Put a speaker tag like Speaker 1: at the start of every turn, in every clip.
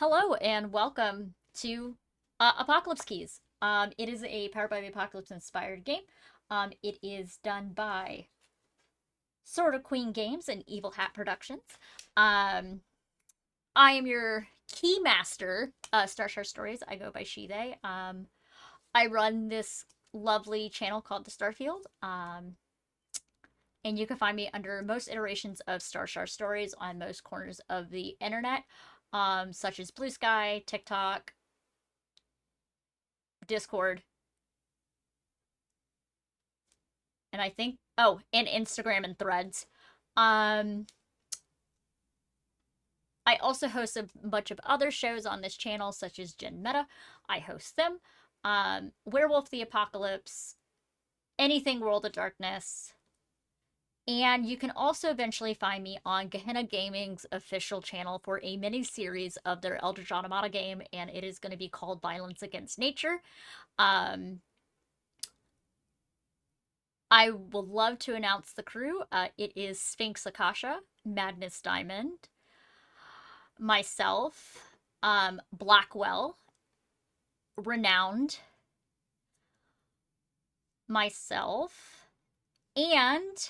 Speaker 1: Hello and welcome to Apocalypse Keys. It is a Powered by the Apocalypse inspired game. It is done by Sword of Queen Games and Evil Hat Productions. Um, I am your key master, Starshare Stories. I go by she, they. I run this lovely channel called The Starfield. And you can find me under most iterations of Starshare Stories on most corners of the internet, such as Blue Sky, TikTok, Discord, and I think and Instagram and Threads. Um I also host a bunch of other shows on this channel, such as Gen Meta. I host them. Werewolf the Apocalypse, anything World of Darkness. And you can also eventually find me on Gehenna Gaming's official channel for a mini series of their Eldritch Automata game, and it is going to be called Violence Against Nature. Um, I would love to announce the crew. It is Sphinx Akasha, Madness Diamond, myself, Blackwell, Renowned, myself, and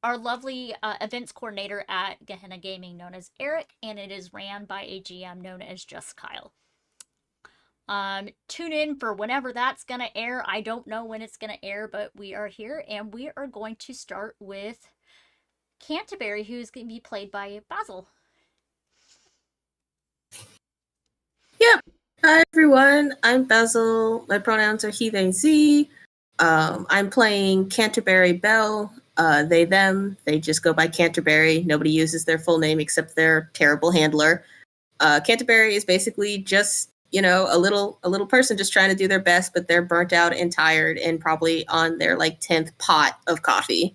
Speaker 1: our lovely events coordinator at Gehenna Gaming, known as Eric, and it is ran by a GM known as Just Kyle. Tune in for whenever that's gonna air. I don't know when it's gonna air, but we are here, and we are going to start with Canterbury, who's going to be played by Basil.
Speaker 2: Yep. Hi, everyone. I'm Basil. My pronouns are he, they, z. I'm playing Canterbury Bell. They, them. They just go by Canterbury. Nobody uses their full name except their terrible handler. Canterbury is basically just, a little person just trying to do their best, but they're burnt out and tired and probably on their 10th pot of coffee.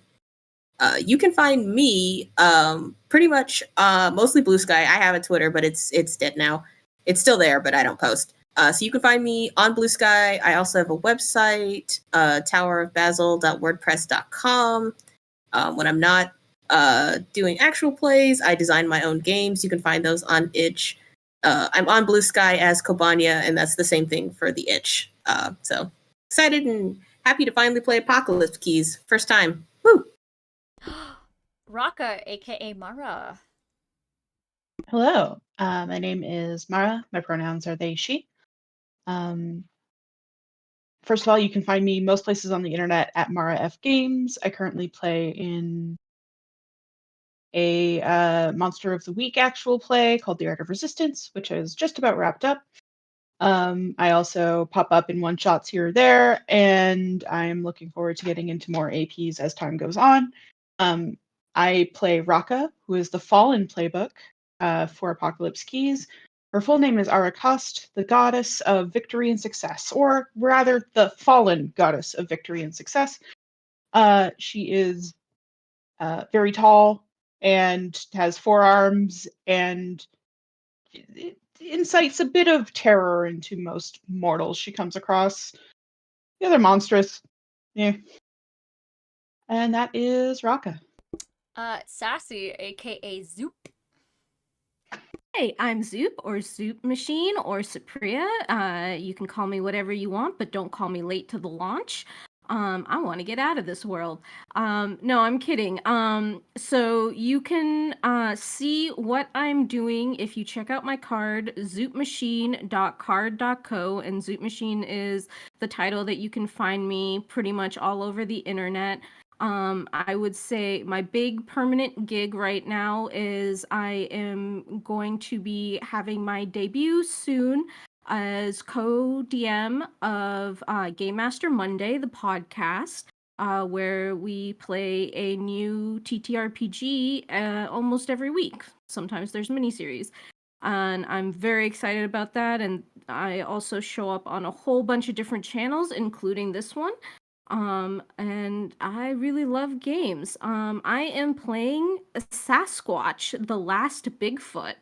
Speaker 2: You can find me pretty much mostly Blue Sky. I have a Twitter, but it's dead now. It's still there, but I don't post. So you can find me on Blue Sky. I also have a website, towerofbasil.wordpress.com. When I'm not doing actual plays, I design my own games. You can find those on Itch. I'm on Blue Sky as Kobania, and that's the same thing for the Itch. So excited and happy to finally play Apocalypse Keys. First time. Woo!
Speaker 1: Raka, aka Mara.
Speaker 3: Hello, my name is Mara. My pronouns are they, she. First of all, you can find me most places on the internet at Mara F Games. I currently play in a Monster of the Week actual play called The Art of Resistance, which is just about wrapped up. I also pop up in one-shots here or there, and I'm looking forward to getting into more APs as time goes on. I play Raka, who is the Fallen playbook for Apocalypse Keys. Her full name is Arakaste, the goddess of victory and success, or rather, the fallen goddess of victory and success. She is very tall and has 4 arms and it incites a bit of terror into most mortals she comes across. Yeah, they're monstrous. Yeah. And that is Raka.
Speaker 1: Sassy, aka Zoop.
Speaker 4: Hey, I'm Zoop or Zoop Machine or Supriya. You can call me whatever you want, but don't call me late to the launch. I want to get out of this world. No, I'm kidding. So you can see what I'm doing if you check out my card, zoopmachine.card.co, and Zoop Machine is the title that you can find me pretty much all over the internet. I would say my big permanent gig right now is I am going to be having my debut soon as co-DM of Game Master Monday, the podcast, where we play a new TTRPG almost every week. Sometimes there's miniseries. And I'm very excited about that. And I also show up on a whole bunch of different channels, including this one. And I really love games. I am playing Sasquatch, the Last Bigfoot.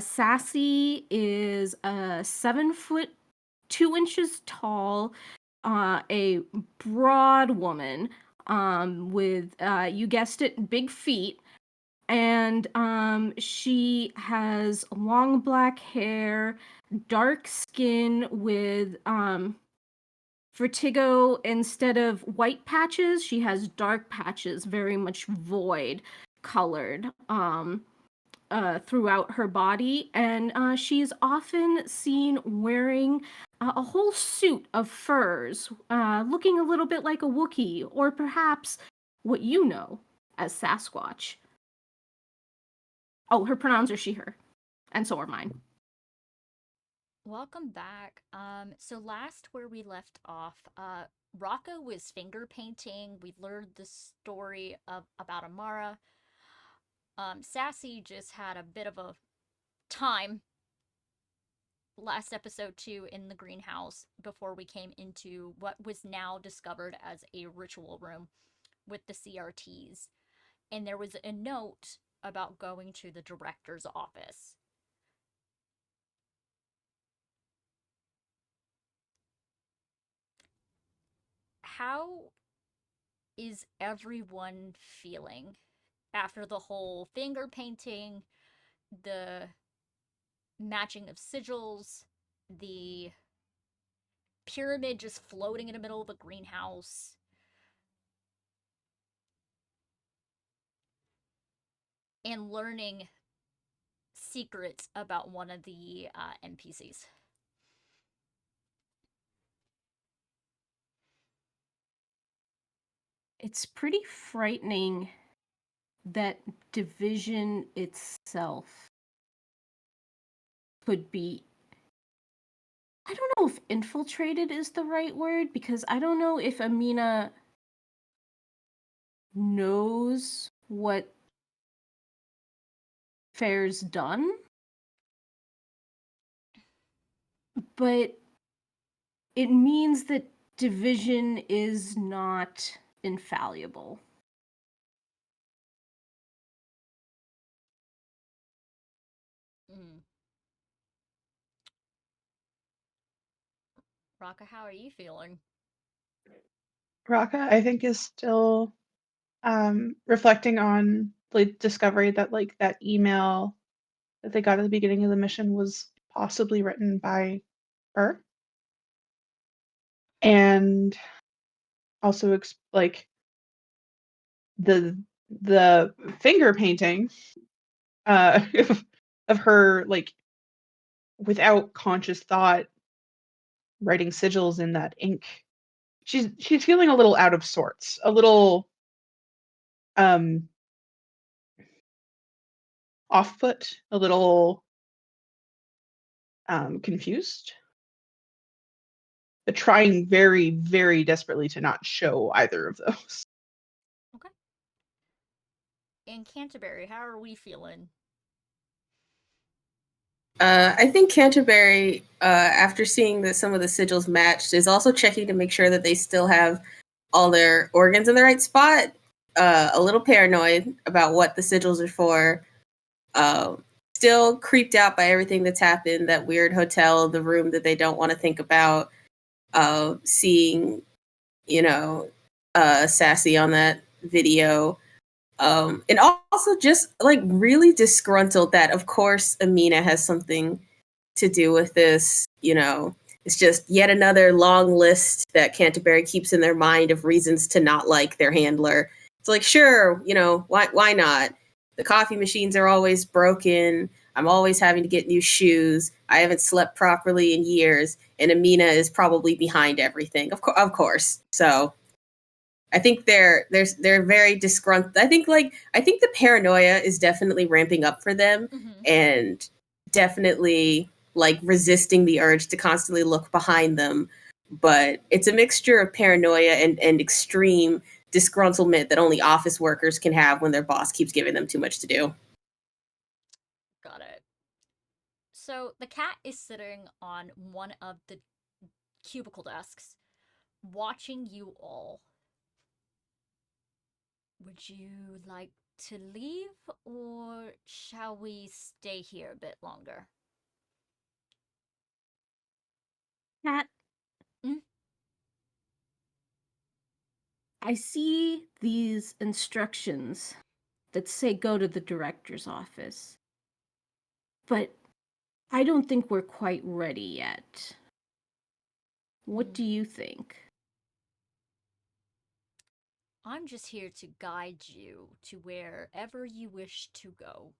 Speaker 4: Sassy is 7 foot 2 inches tall, a broad woman, with you guessed it, big feet. And she has long black hair, dark skin with vertigo. Instead of white patches, she has dark patches, very much void colored throughout her body. And she's often seen wearing a whole suit of furs, looking a little bit like a Wookiee, or perhaps what you know as Sasquatch. Oh, her pronouns are she, her, and so are mine.
Speaker 1: Welcome back. So last where we left off, Raka was finger painting. We learned the story of about Amara. Sassy just had a bit of a time last episode too in the greenhouse before we came into what was now discovered as a ritual room with the CRTs. And there was a note about going to the director's office. How is everyone feeling after the whole finger painting, the matching of sigils, the pyramid just floating in the middle of the greenhouse? And learning secrets about one of the NPCs.
Speaker 4: It's pretty frightening that division itself could be, I don't know if infiltrated is the right word, because I don't know if Amina knows what Fair's done, but it means that division is not infallible.
Speaker 1: Mm. Raka, how are you feeling?
Speaker 3: Raka, I think, is still reflecting on the discovery that like that email that they got at the beginning of the mission was possibly written by her, and also like the finger painting of her like without conscious thought writing sigils in that ink. She's feeling a little out of sorts, a little um off put, a little confused, but trying very, very desperately to not show either of those.
Speaker 1: Okay. In Canterbury, how are we feeling?
Speaker 2: I think Canterbury, after seeing that some of the sigils matched, is also checking to make sure that they still have all their organs in the right spot. A little paranoid about what the sigils are for. Still creeped out by everything that's happened. That weird hotel, the room that they don't want to think about. Seeing, Sassy on that video. And also just like really disgruntled that, of course, Amina has something to do with this. It's just yet another long list that Canterbury keeps in their mind of reasons to not like their handler. It's like, sure, why not? The coffee machines are always broken. I'm always having to get new shoes. I haven't slept properly in years, and Amina is probably behind everything. Of course. So I think they're very disgruntled. I think the paranoia is definitely ramping up for them,
Speaker 1: Mm-hmm.
Speaker 2: and definitely like resisting the urge to constantly look behind them. But it's a mixture of paranoia and extreme disgruntlement that only office workers can have when their boss keeps giving them too much to do.
Speaker 1: Got it. So the cat is sitting on one of the cubicle desks, watching you all. Would you like to leave, or shall we stay here a bit longer?
Speaker 4: Cat,
Speaker 1: Mm?
Speaker 4: I see these instructions that say go to the director's office. But I don't think we're quite ready yet. What do you think?
Speaker 1: I'm just here to guide you to wherever you wish to go.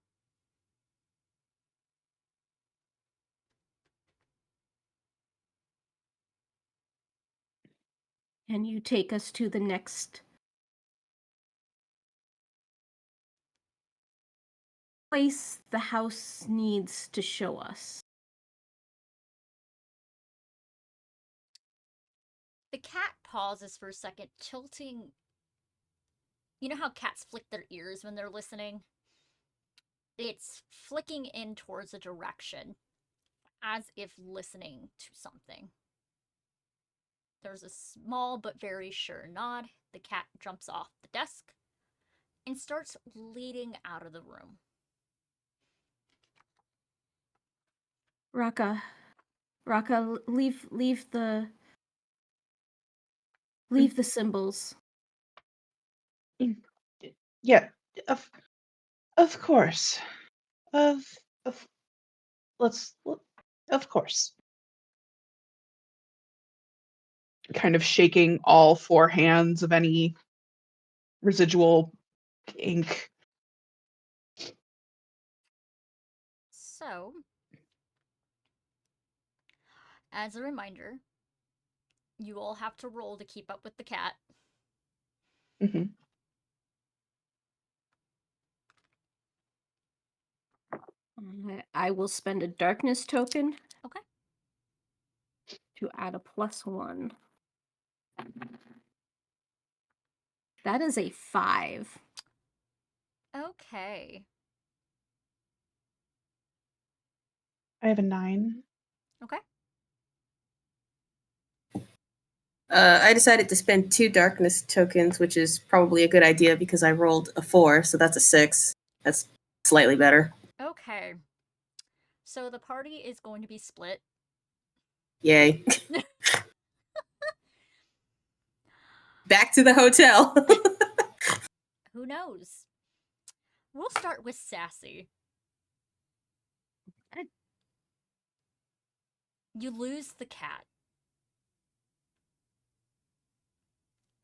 Speaker 4: Can you take us to the next place the house needs to show us?
Speaker 1: The cat pauses for a second, tilting. You know how cats flick their ears when they're listening? It's flicking in towards a direction, as if listening to something. There's a small but very sure nod. The cat jumps off the desk and starts leading out of the room.
Speaker 4: Raka, leave the symbols.
Speaker 3: Yeah, of course. Of let's of course. Kind of shaking all four hands of any residual ink.
Speaker 1: So, as a reminder, you all have to roll to keep up with the cat.
Speaker 3: Mm-hmm.
Speaker 4: I will spend a darkness token.
Speaker 1: Okay.
Speaker 4: To add a +1. That is a 5.
Speaker 1: Okay.
Speaker 3: I have a 9.
Speaker 1: Okay.
Speaker 2: I decided to spend 2 darkness tokens, which is probably a good idea because I rolled a 4, so that's a 6. That's slightly better.
Speaker 1: Okay. So the party is going to be split.
Speaker 2: Yay. Back to the hotel.
Speaker 1: Who knows? We'll start with Sassy. You lose the cat.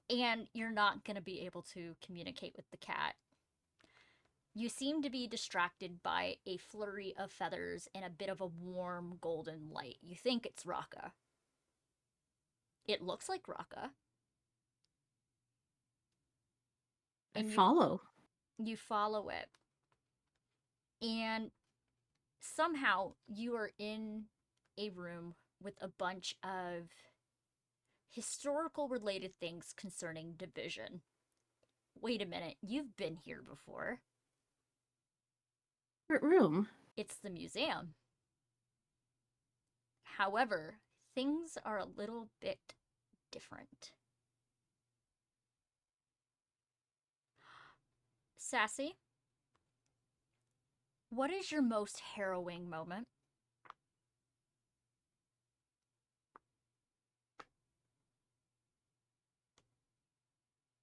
Speaker 1: And you're not going to be able to communicate with the cat. You seem to be distracted by a flurry of feathers and a bit of a warm golden light. You think it's Raka. It looks like Raka.
Speaker 4: I follow.
Speaker 1: You follow it. And somehow you are in a room with a bunch of historical related things concerning division. Wait a minute, you've been here before.
Speaker 4: What room?
Speaker 1: It's the museum. However, things are a little bit different. Sassy, what is your most harrowing moment?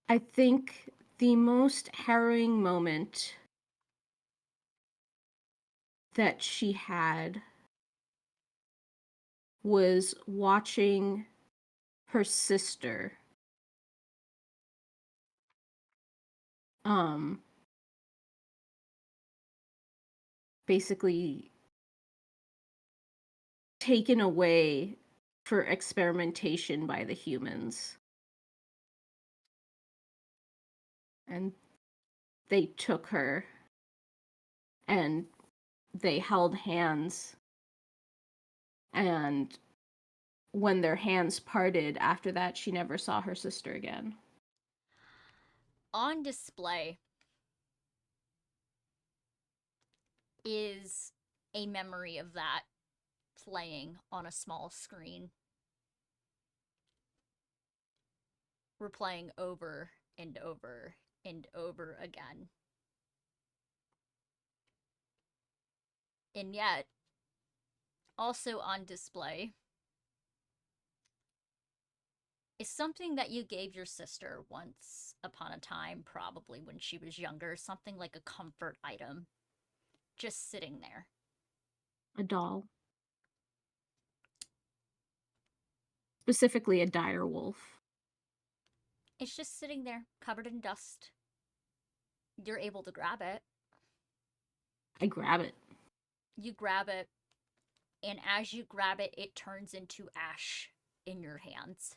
Speaker 4: I think the most harrowing moment that she had was watching her sister basically taken away for experimentation by the humans. And they took her and they held hands. And when their hands parted after that, she never saw her sister again.
Speaker 1: On display is a memory of that playing on a small screen. We're playing over and over and over again. And yet, also on display is something that you gave your sister once upon a time, probably when she was younger. Something like a comfort item. Just sitting there.
Speaker 4: A doll. Specifically a dire wolf.
Speaker 1: It's just sitting there, covered in dust. You're able to grab it.
Speaker 4: I grab it.
Speaker 1: You grab it, and as you grab it, it turns into ash in your hands.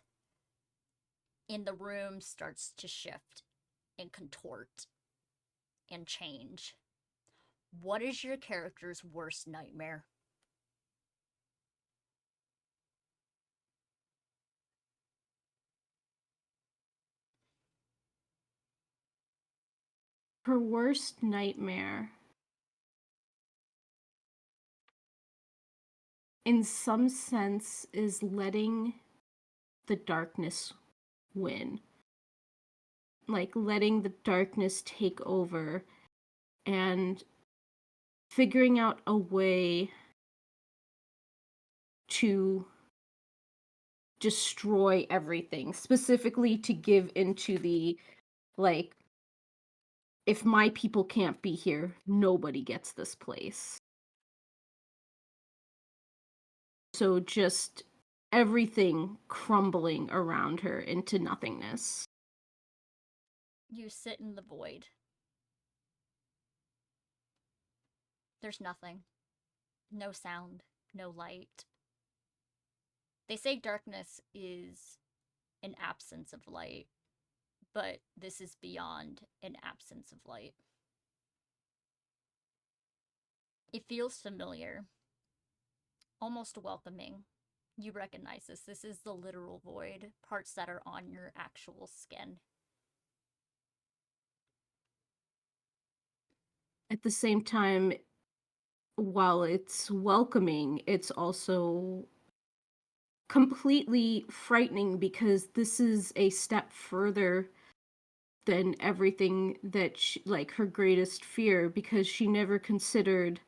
Speaker 1: And the room starts to shift and contort and change. What is your character's worst nightmare?
Speaker 4: Her worst nightmare, in some sense, is letting the darkness win. Like letting the darkness take over and figuring out a way to destroy everything, specifically to give into the, like, if my people can't be here, nobody gets this place. So just everything crumbling around her into nothingness.
Speaker 1: You sit in the void. There's nothing. No sound, no light. They say darkness is an absence of light, but this is beyond an absence of light. It feels familiar, almost welcoming. You recognize this. This is the literal void, parts that are on your actual skin.
Speaker 4: At the same time, while it's welcoming, it's also completely frightening because this is a step further than everything that she, like her greatest fear, because she never considered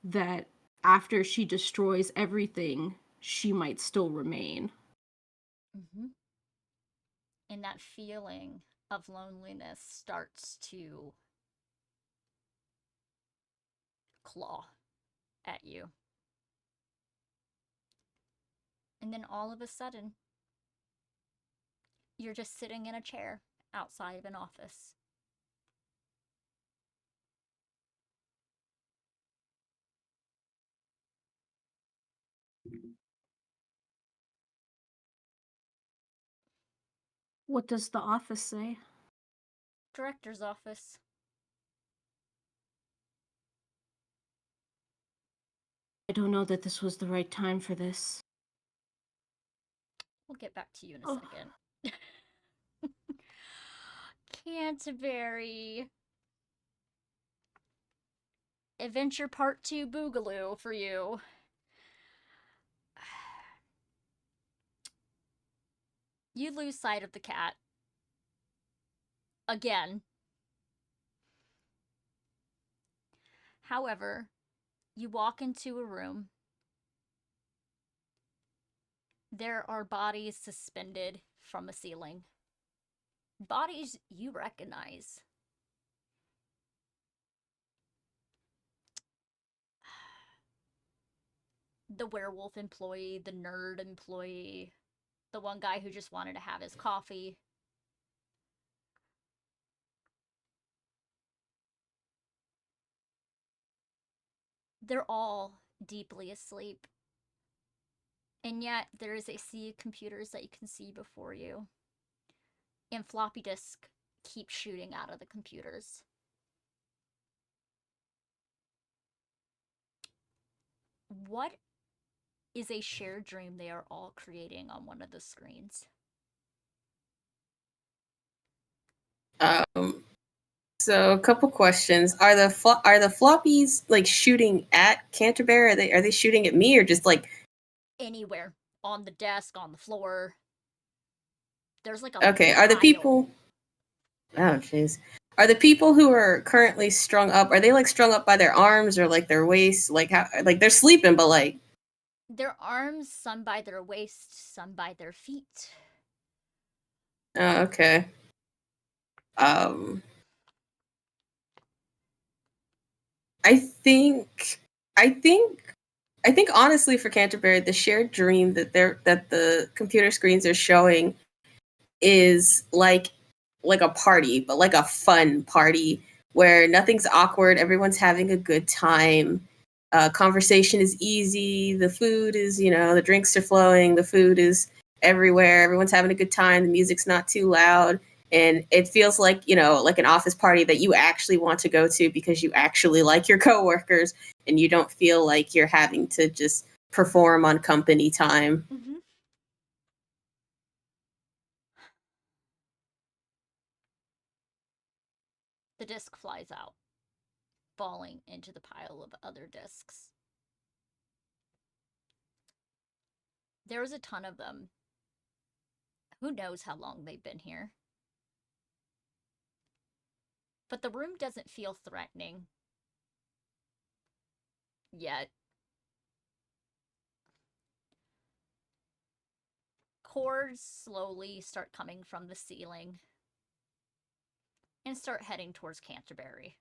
Speaker 4: that after she destroys everything, she might still remain.
Speaker 1: Mm-hmm. And that feeling of loneliness starts to claw at you. And then all of a sudden, you're just sitting in a chair outside of an office.
Speaker 4: What does the office say?
Speaker 1: Director's office.
Speaker 4: I don't know that this was the right time for this.
Speaker 1: We'll get back to you in a second. Canterbury. Adventure Part 2 Boogaloo for you. You lose sight of the cat. Again. However, you walk into a room. There are bodies suspended from a ceiling. Bodies you recognize. The werewolf employee, the nerd employee, the one guy who just wanted to have his coffee. They're all deeply asleep. And yet, there is a sea of computers that you can see before you. And floppy disk keeps shooting out of the computers. What is a shared dream they are all creating on one of the screens?
Speaker 2: So a couple questions. Are the floppies like shooting at Canterbury? Are they shooting at me or just like
Speaker 1: Anywhere. On the desk, on the floor. There's like a
Speaker 2: okay, are the
Speaker 1: pile.
Speaker 2: people oh jeez. Are the people who are currently strung up, are they like strung up by their arms or like their waist? Like how like they're sleeping but like
Speaker 1: Their arms, some by their waist, some by their feet.
Speaker 2: Oh, okay. I think I think I think honestly for Canterbury, the shared dream that the computer screens are showing is like a party, but like a fun party where nothing's awkward, everyone's having a good time. Conversation is easy, the food is, the drinks are flowing, the food is everywhere, everyone's having a good time, the music's not too loud, and it feels like, like an office party that you actually want to go to because you actually like your coworkers and you don't feel like you're having to just perform on company time.
Speaker 1: Mm-hmm. The disc flies out, falling into the pile of other discs. There was a ton of them. Who knows how long they've been here? But the room doesn't feel threatening. Yet. Cords slowly start coming from the ceiling and start heading towards Canterbury.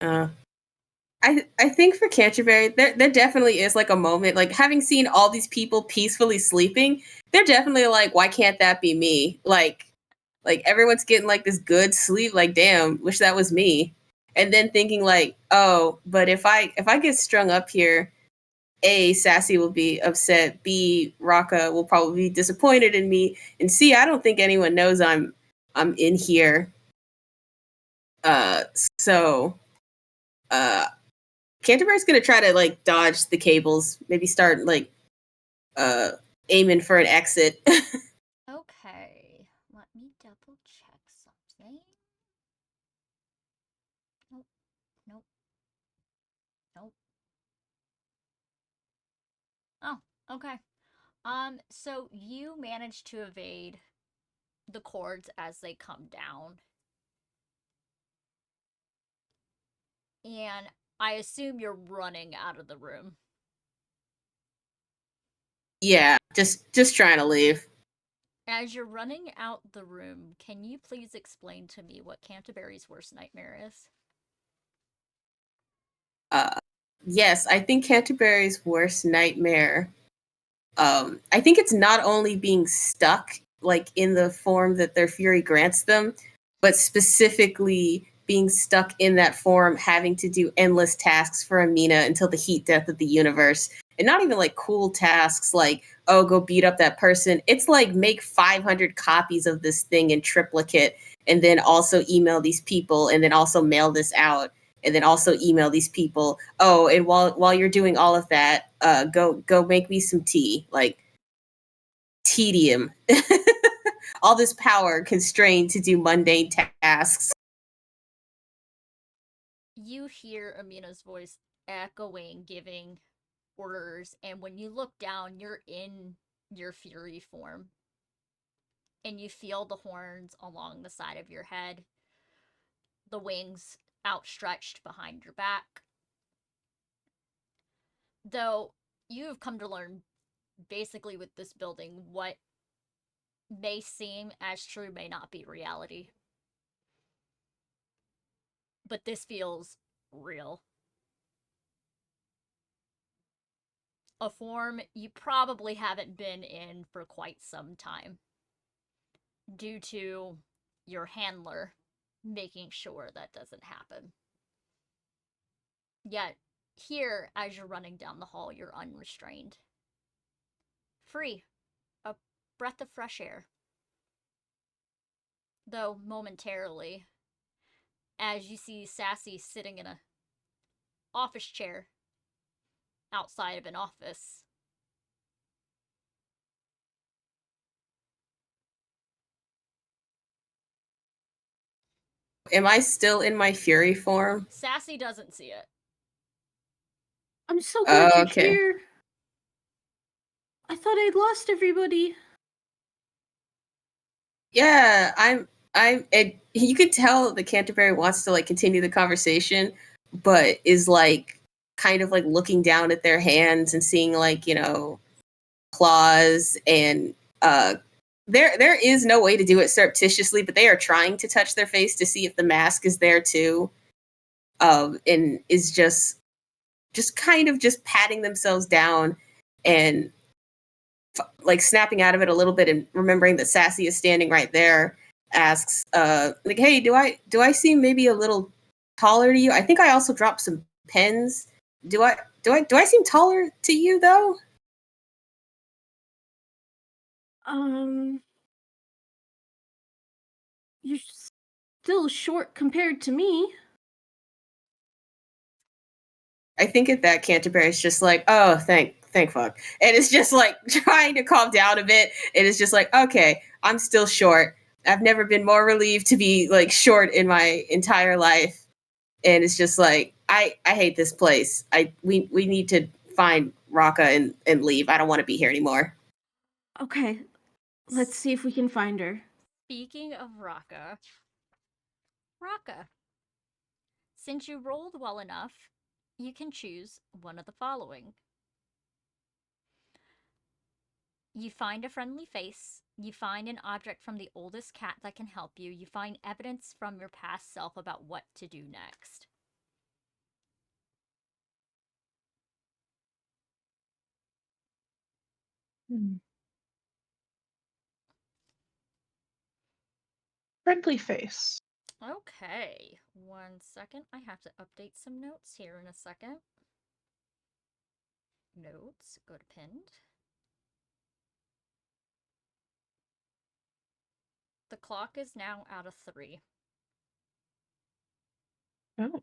Speaker 2: I think for Canterbury, there definitely is like a moment, like having seen all these people peacefully sleeping, they're definitely like, why can't that be me? Like everyone's getting like this good sleep, like damn, wish that was me. And then thinking like, oh, but if I get strung up here, A, Sassy will be upset, B, Raka will probably be disappointed in me, and C, I don't think anyone knows I'm in here. Uh so uh Canterbury's gonna try to like dodge the cables, maybe start like uh aiming for an exit.
Speaker 1: Okay, let me double check something. Nope, nope, nope. Oh, okay. So you managed to evade the cords as they come down. And I assume you're running out of the room.
Speaker 2: Yeah, just trying to leave.
Speaker 1: As you're running out the room, can you please explain to me what Canterbury's worst nightmare is?
Speaker 2: Uh yes, I think Canterbury's worst nightmare. I think it's not only being stuck like in the form that their fury grants them, but specifically being stuck in that form, having to do endless tasks for Amina until the heat death of the universe. And not even like cool tasks like, oh, go beat up that person. It's like make 500 copies of this thing in triplicate and then also email these people and then also mail this out and then also email these people. Oh, and while you're doing all of that, go make me some tea. Like tedium. All this power constrained to do mundane tasks.
Speaker 1: You hear Amina's voice echoing, giving orders, and when you look down, you're in your fury form. And you feel the horns along the side of your head, the wings outstretched behind your back. Though you have come to learn basically with this building what may seem as true may not be reality. But this feels real. A form you probably haven't been in for quite some time, due to your handler making sure that doesn't happen. Yet, here, as you're running down the hall, you're unrestrained. Free. A breath of fresh air. Though, momentarily, as you see Sassy sitting in a office chair outside of an office.
Speaker 2: Am I still in my fury form?
Speaker 1: Sassy doesn't see it.
Speaker 4: I'm so glad you're
Speaker 2: Okay.
Speaker 4: here. I thought I'd lost everybody.
Speaker 2: Yeah, you could tell that Canterbury wants to like continue the conversation, but is like kind of like looking down at their hands and seeing like, claws, and there is no way to do it surreptitiously, but they are trying to touch their face to see if the mask is there too, and is just kind of just patting themselves down and like snapping out of it a little bit, and remembering that Sassy is standing right there, asks like, hey, do I seem maybe a little taller to you? I think I also dropped some pens. Do I seem taller to you though?
Speaker 4: Um, you're still short compared to me.
Speaker 2: I think at that, Canterbury's just like, oh, thank fuck. And it's just like trying to calm down a bit. And it's just like, okay, I'm still short. I've never been more relieved to be like short in my entire life. And it's just like, I hate this place. We need to find Raka and leave. I don't want to be here anymore.
Speaker 4: Okay, let's see if we can find her.
Speaker 1: Speaking of Raka, since you rolled well enough, you can choose one of the following. You find a friendly face, you find an object from the oldest cat that can help you, you find evidence from your past self about what to do next.
Speaker 3: Friendly face.
Speaker 1: Okay, 1 second. I have to update some notes here in a second. Notes, go to pinned. The clock is now out of 3.
Speaker 3: Oh.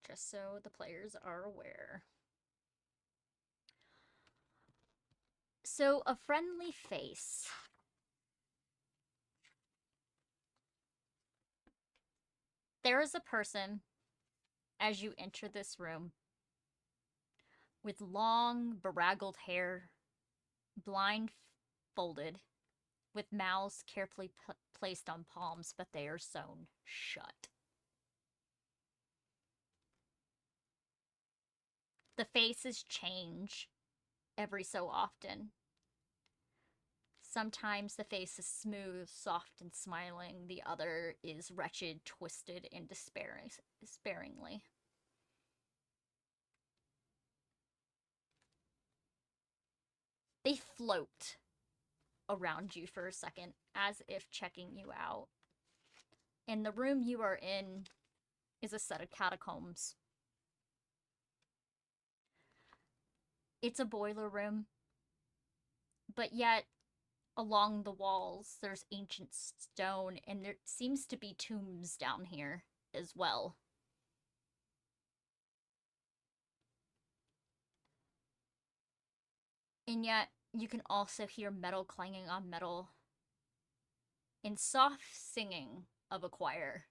Speaker 1: Just so the players are aware. So, a friendly face. There is a person, as you enter this room, with long, beraggled hair, blindfolded, with mouths carefully placed on palms, but they are sewn shut. The faces change every so often. Sometimes the face is smooth, soft, and smiling. The other is wretched, twisted, and despairingly. They float around you for a second, as if checking you out. And the room you are in is a set of catacombs. It's a boiler room, but yet along the walls there's ancient stone, and there seems to be tombs down here as well. And yet you can also hear metal clanging on metal and soft singing of a choir.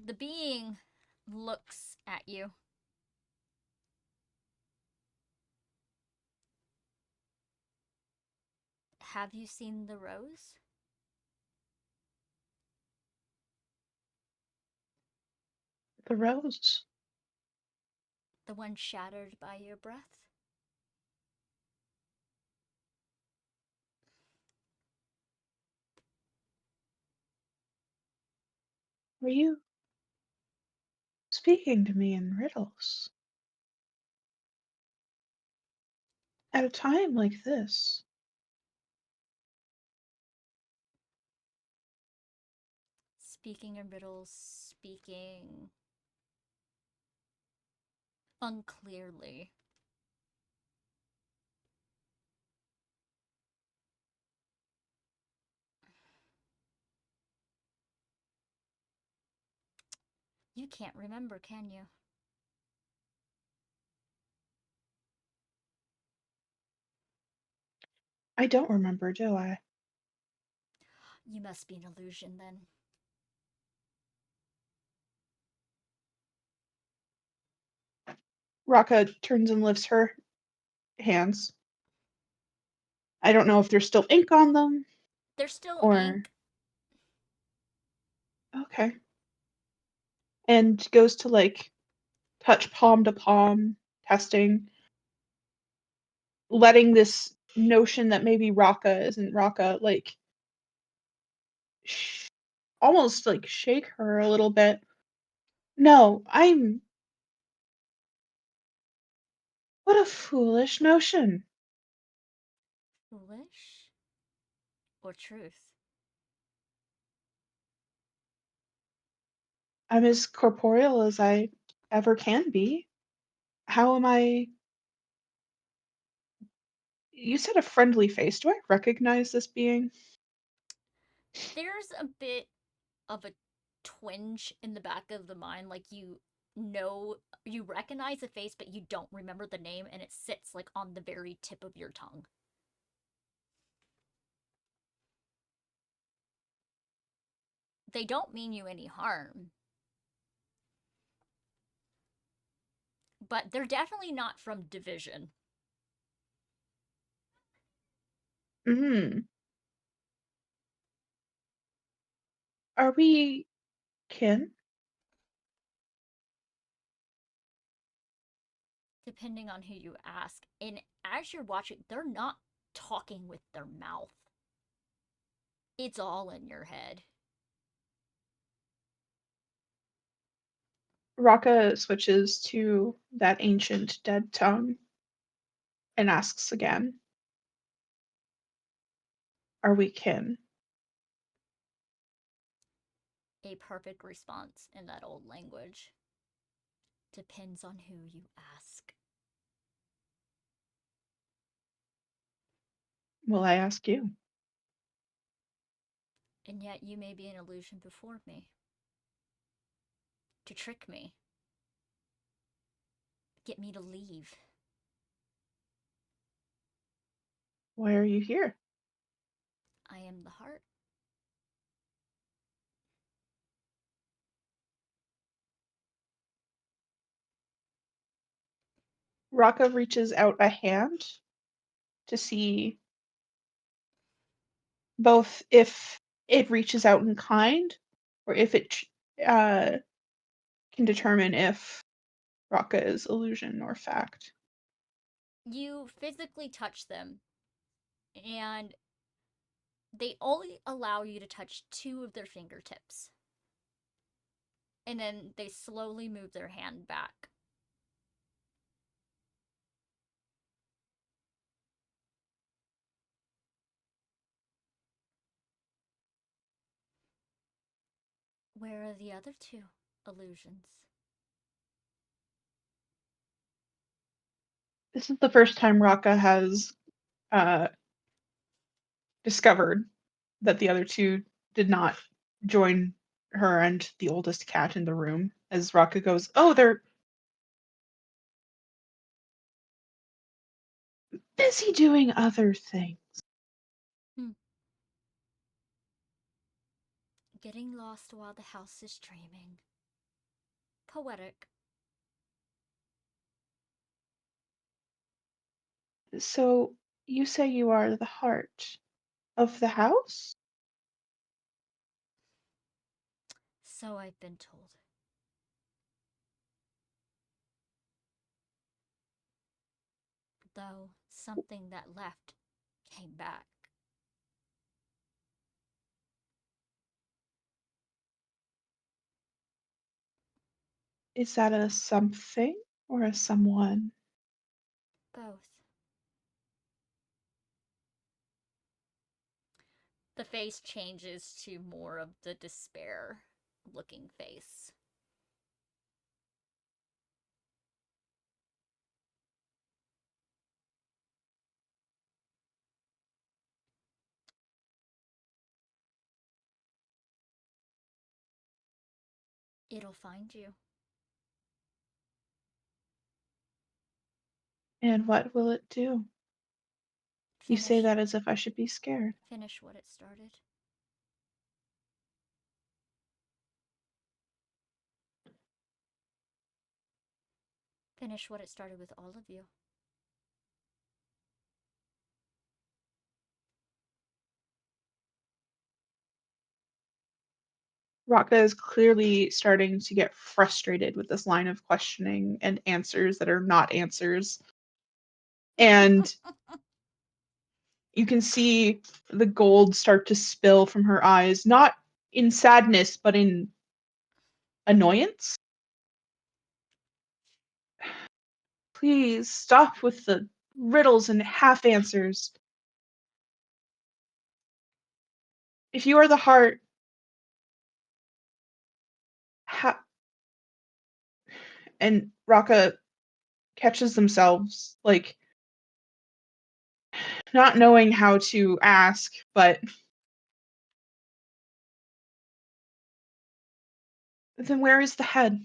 Speaker 1: The being looks at you. Have you seen the rose?
Speaker 3: The rose.
Speaker 1: The one shattered by your breath?
Speaker 3: Were you speaking to me in riddles? At a time like this?
Speaker 1: Speaking in riddles, speaking unclearly. You can't remember, can you?
Speaker 3: I don't remember, do I?
Speaker 1: You must be an illusion then.
Speaker 3: Raka turns and lifts her hands. I don't know if there's still ink on them,
Speaker 1: There's still
Speaker 3: Or
Speaker 1: ink.
Speaker 3: okay. And goes to like touch palm to palm, testing, letting this notion that maybe Raka isn't Raka like sh- almost like shake her a little bit. No, I'm. What a foolish notion.
Speaker 1: Foolish or truth?
Speaker 3: I'm as corporeal as I ever can be. How am I? You said a friendly face. Do I recognize this being?
Speaker 1: There's a bit of a twinge in the back of the mind, like you recognize the face, but you don't remember the name, and it sits like on the very tip of your tongue. They don't mean you any harm, but they're definitely not from Division.
Speaker 3: Hmm. Are we kin?
Speaker 1: Depending on who you ask. And as you're watching, they're not talking with their mouth. It's all in your head.
Speaker 3: Raka switches to that ancient dead tongue and asks again, are we kin?
Speaker 1: A perfect response in that old language. Depends on who you ask.
Speaker 3: Will I ask you?
Speaker 1: And yet you may be an illusion before me. To trick me. Get me to leave.
Speaker 3: Why are you here?
Speaker 1: I am the heart.
Speaker 3: Raka reaches out a hand to see both if it reaches out in kind or if it can determine if Raka is illusion or fact.
Speaker 1: You physically touch them, and they only allow you to touch two of their fingertips. And then they slowly move their hand back. Where are the other two illusions?
Speaker 3: This is the first time Raka has uh, discovered that the other two did not join her and the oldest cat in the room. As Raka goes, oh, they're busy doing other things.
Speaker 1: Getting lost while the house is dreaming. Poetic.
Speaker 3: So you say you are the heart of the house?
Speaker 1: So I've been told. Though something that left came back.
Speaker 3: Is that a something or a someone?
Speaker 1: Both. The face changes to more of the despair looking face. It'll find you.
Speaker 3: And what will it do? You say that as if I should be scared.
Speaker 1: Finish what it started. Finish what it started with all of you.
Speaker 3: Raka is clearly starting to get frustrated with this line of questioning and answers that are not answers. And you can see the gold start to spill from her eyes, not in sadness, but in annoyance. Please stop with the riddles and half answers. If you are the heart, and Raka catches themselves, like, not knowing how to ask, but then where is the head?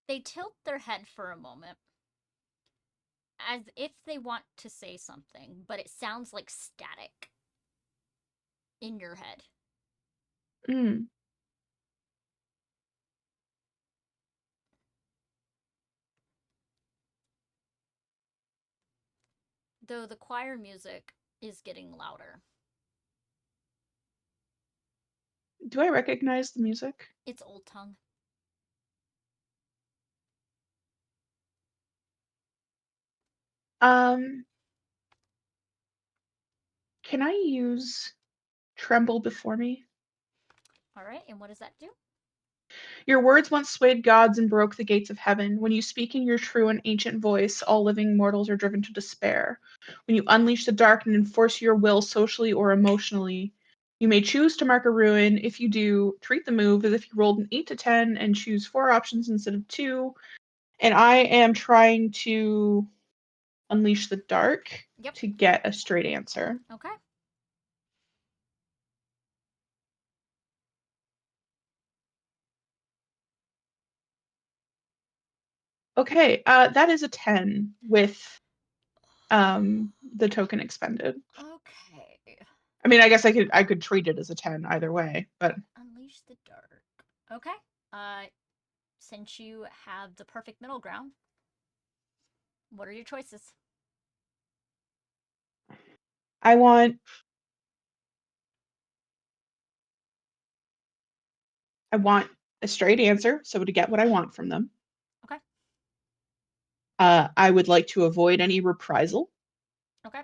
Speaker 1: They tilt their head for a moment, as if they want to say something, but it sounds like static in your head.
Speaker 3: Mm.
Speaker 1: Though the choir music is getting louder.
Speaker 3: Do I recognize the music?
Speaker 1: It's Old Tongue.
Speaker 3: Um, can I use Tremble Before Me?
Speaker 1: All right, and what does that do?
Speaker 3: Your words once swayed gods and broke the gates of heaven. When you speak in your true and ancient voice, all living mortals are driven to despair. When you unleash the dark and enforce your will socially or emotionally, you may choose to mark a ruin. If you do, treat the move as if you rolled an 8 to 10 and choose 4 options instead of 2. And I am trying to unleash the dark
Speaker 1: Yep.
Speaker 3: to get a straight answer.
Speaker 1: Okay.
Speaker 3: Okay, that is a 10 with the token expended.
Speaker 1: Okay.
Speaker 3: I mean, I guess I could treat it as a 10 either way, but
Speaker 1: Unleash the dark. Okay. Since you have the perfect middle ground, what are your choices?
Speaker 3: I want a straight answer, so to get what I want from them.
Speaker 1: Okay.
Speaker 3: I would like to avoid any reprisal.
Speaker 1: Okay.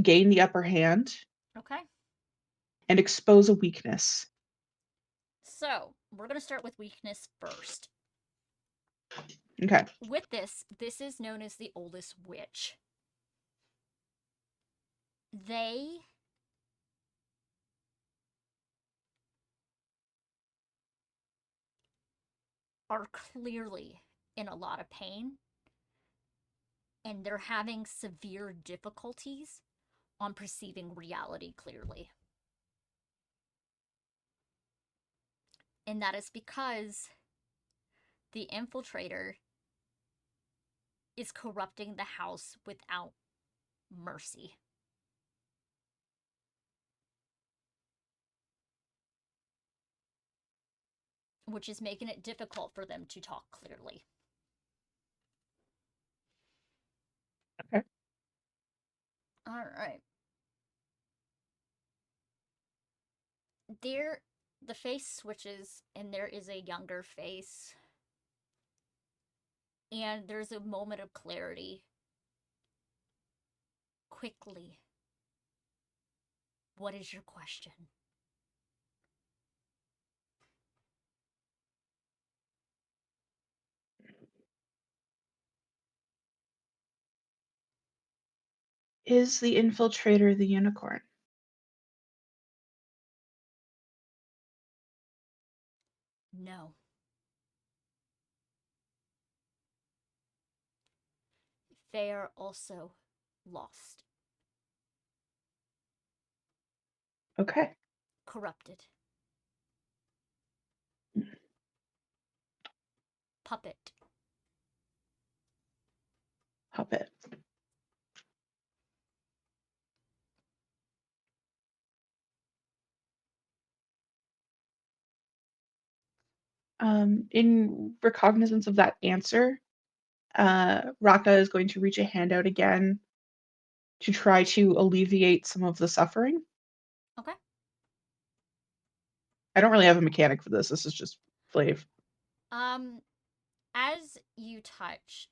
Speaker 3: Gain the upper hand
Speaker 1: Okay.
Speaker 3: and expose a weakness.
Speaker 1: So, we're going to start with weakness first.
Speaker 3: Okay.
Speaker 1: With this is known as the oldest witch. They are clearly in a lot of pain, and they're having severe difficulties on perceiving reality clearly. And that is because the infiltrator is corrupting the house without mercy. Which is making it difficult for them to talk clearly.
Speaker 3: Okay.
Speaker 1: All right. There, the face switches, and there is a younger face. And there's a moment of clarity. Quickly, what is your question?
Speaker 3: Is the infiltrator the unicorn?
Speaker 1: No. They are also lost.
Speaker 3: Okay.
Speaker 1: Corrupted. Puppet.
Speaker 3: Puppet. In recognizance of that answer, Raka is going to reach a hand out again to try to alleviate some of the suffering.
Speaker 1: Okay.
Speaker 3: I don't really have a mechanic for this. This is just Flav.
Speaker 1: As you touch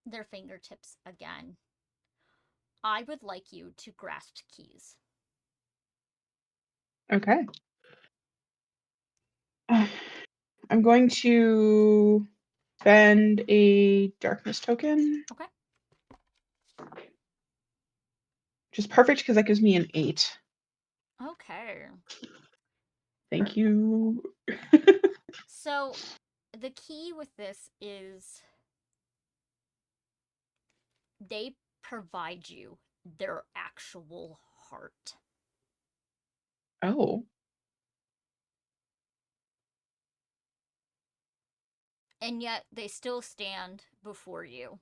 Speaker 1: their fingertips again, I would like you to grasp keys.
Speaker 3: Okay. I'm going to spend a darkness token.
Speaker 1: Okay.
Speaker 3: Which is perfect because that gives me an 8.
Speaker 1: Okay.
Speaker 3: Thank you.
Speaker 1: So, the key with this is they provide you their actual heart.
Speaker 3: Oh.
Speaker 1: And yet they still stand before you.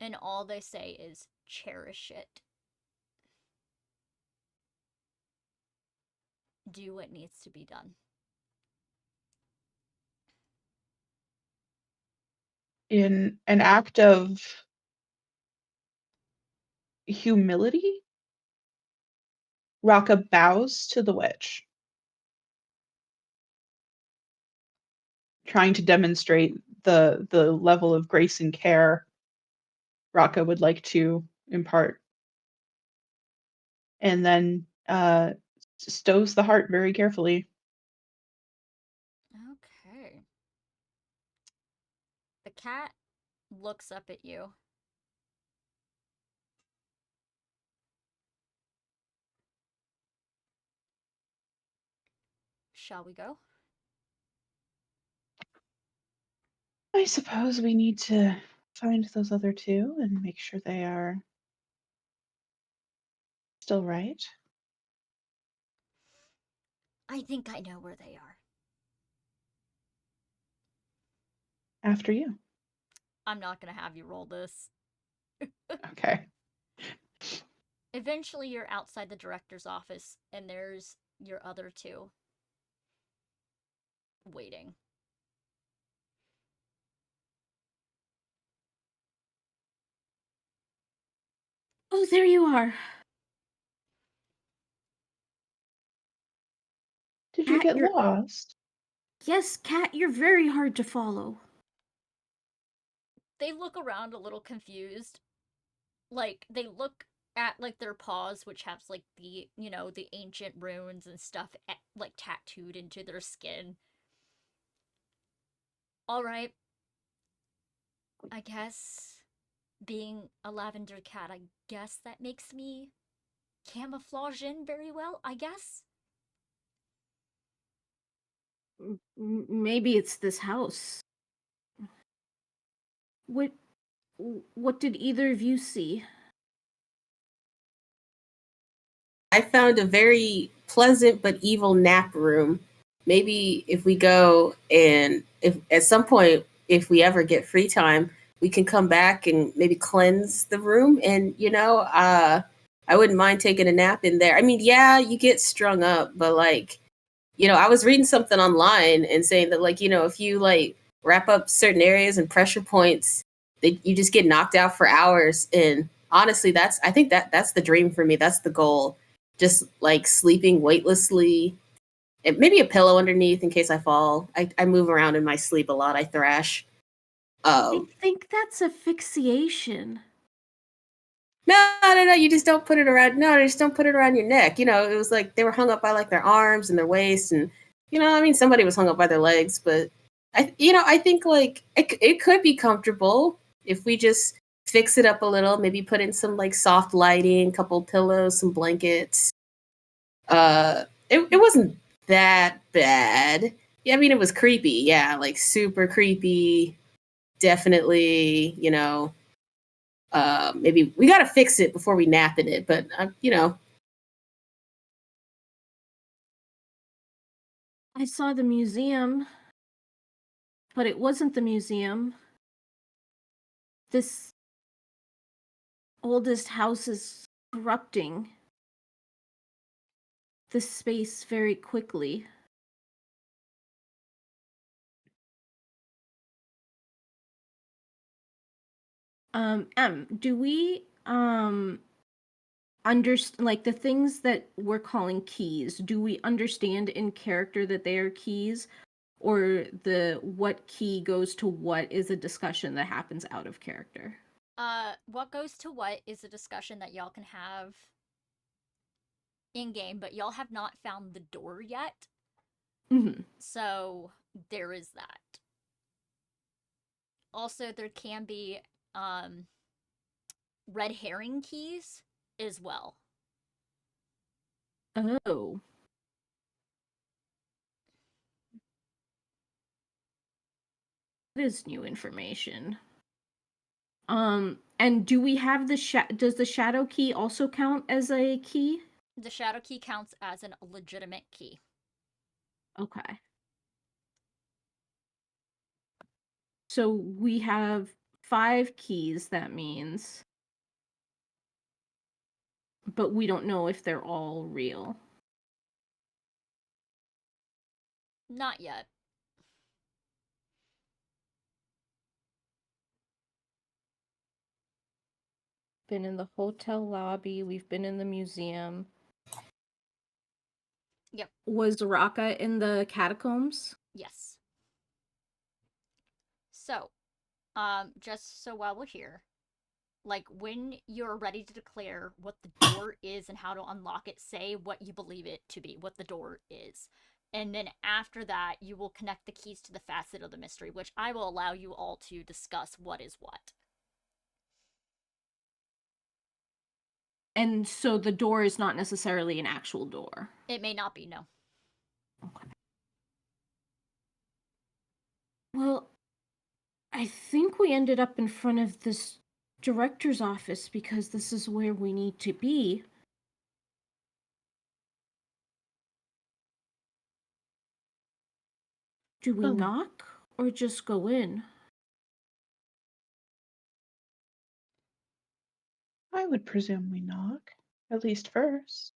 Speaker 1: And all they say is cherish it. Do what needs to be done.
Speaker 3: In an act of humility, Raka bows to the witch, trying to demonstrate the level of grace and care Raka would like to impart, and then stows the heart very carefully.
Speaker 1: Okay. The cat looks up at you. Shall we go?
Speaker 3: I suppose we need to find those other two and make sure they are still right.
Speaker 1: I think I know where they are.
Speaker 3: After you.
Speaker 1: I'm not gonna have you roll this.
Speaker 3: Okay.
Speaker 1: Eventually, you're outside the director's office, and there's your other two waiting.
Speaker 4: Oh, there you are.
Speaker 3: Did you
Speaker 4: Cat,
Speaker 3: get
Speaker 4: you're
Speaker 3: lost?
Speaker 4: yes, Cat, you're very hard to follow.
Speaker 1: They look around a little confused. Like, they look at, like, their paws, which have, like, the, you know, the ancient runes and stuff, like, tattooed into their skin. Alright. I guess being a lavender cat, I guess that makes me camouflage in very well, I guess?
Speaker 4: Maybe it's this house. What what did either of you see?
Speaker 2: I found a very pleasant but evil nap room. Maybe if we go and if at some point, if we ever get free time, we can come back and maybe cleanse the room. And I wouldn't mind taking a nap in there. I mean, yeah, you get strung up, but like, I was reading something online and saying that like, if you like wrap up certain areas and pressure points, that you just get knocked out for hours. And honestly, I think that's the dream for me. That's the goal. Just like sleeping weightlessly, and maybe a pillow underneath in case I fall. I move around in my sleep a lot. I thrash.
Speaker 4: I
Speaker 2: Um,
Speaker 4: think that's asphyxiation.
Speaker 2: no. You just don't put it around. No, just don't put it around your neck. It was like they were hung up by like their arms and their waist, and I mean, somebody was hung up by their legs. But I think like it could be comfortable if we just fix it up a little. Maybe put in some like soft lighting, couple pillows, some blankets. It wasn't that bad. Yeah, I mean, it was creepy. Yeah, like super creepy. Definitely, maybe we got to fix it before we nap in it. But
Speaker 4: I saw the museum, but it wasn't the museum. This oldest house is corrupting this space very quickly. Do we understand, like, the things that we're calling keys, do we understand in character that they are keys, or the what key goes to what is a discussion that happens out of character?
Speaker 1: What goes to what is a discussion that y'all can have in game, but y'all have not found the door yet.
Speaker 4: Mm-hmm.
Speaker 1: So there is that. Also, there can be red herring keys as well.
Speaker 4: Oh. That is new information. And do we have does the shadow key also count as a key?
Speaker 1: The shadow key counts as a legitimate key.
Speaker 4: Okay. So we have 5 keys, that means. But we don't know if they're all real.
Speaker 1: Not yet.
Speaker 4: Been in the hotel lobby, we've been in the museum.
Speaker 1: Yep.
Speaker 4: Was Raka in the catacombs?
Speaker 1: Yes. So, just so while we're here, like, when you're ready to declare what the door is and how to unlock it, say what you believe it to be, what the door is. And then after that, you will connect the keys to the facet of the mystery, which I will allow you all to discuss what is what.
Speaker 4: And so the door is not necessarily an actual door.
Speaker 1: It may not be, no.
Speaker 4: Okay. Well, I think we ended up in front of this director's office because this is where we need to be. Do we knock or just go in?
Speaker 3: I would presume we knock, at least first.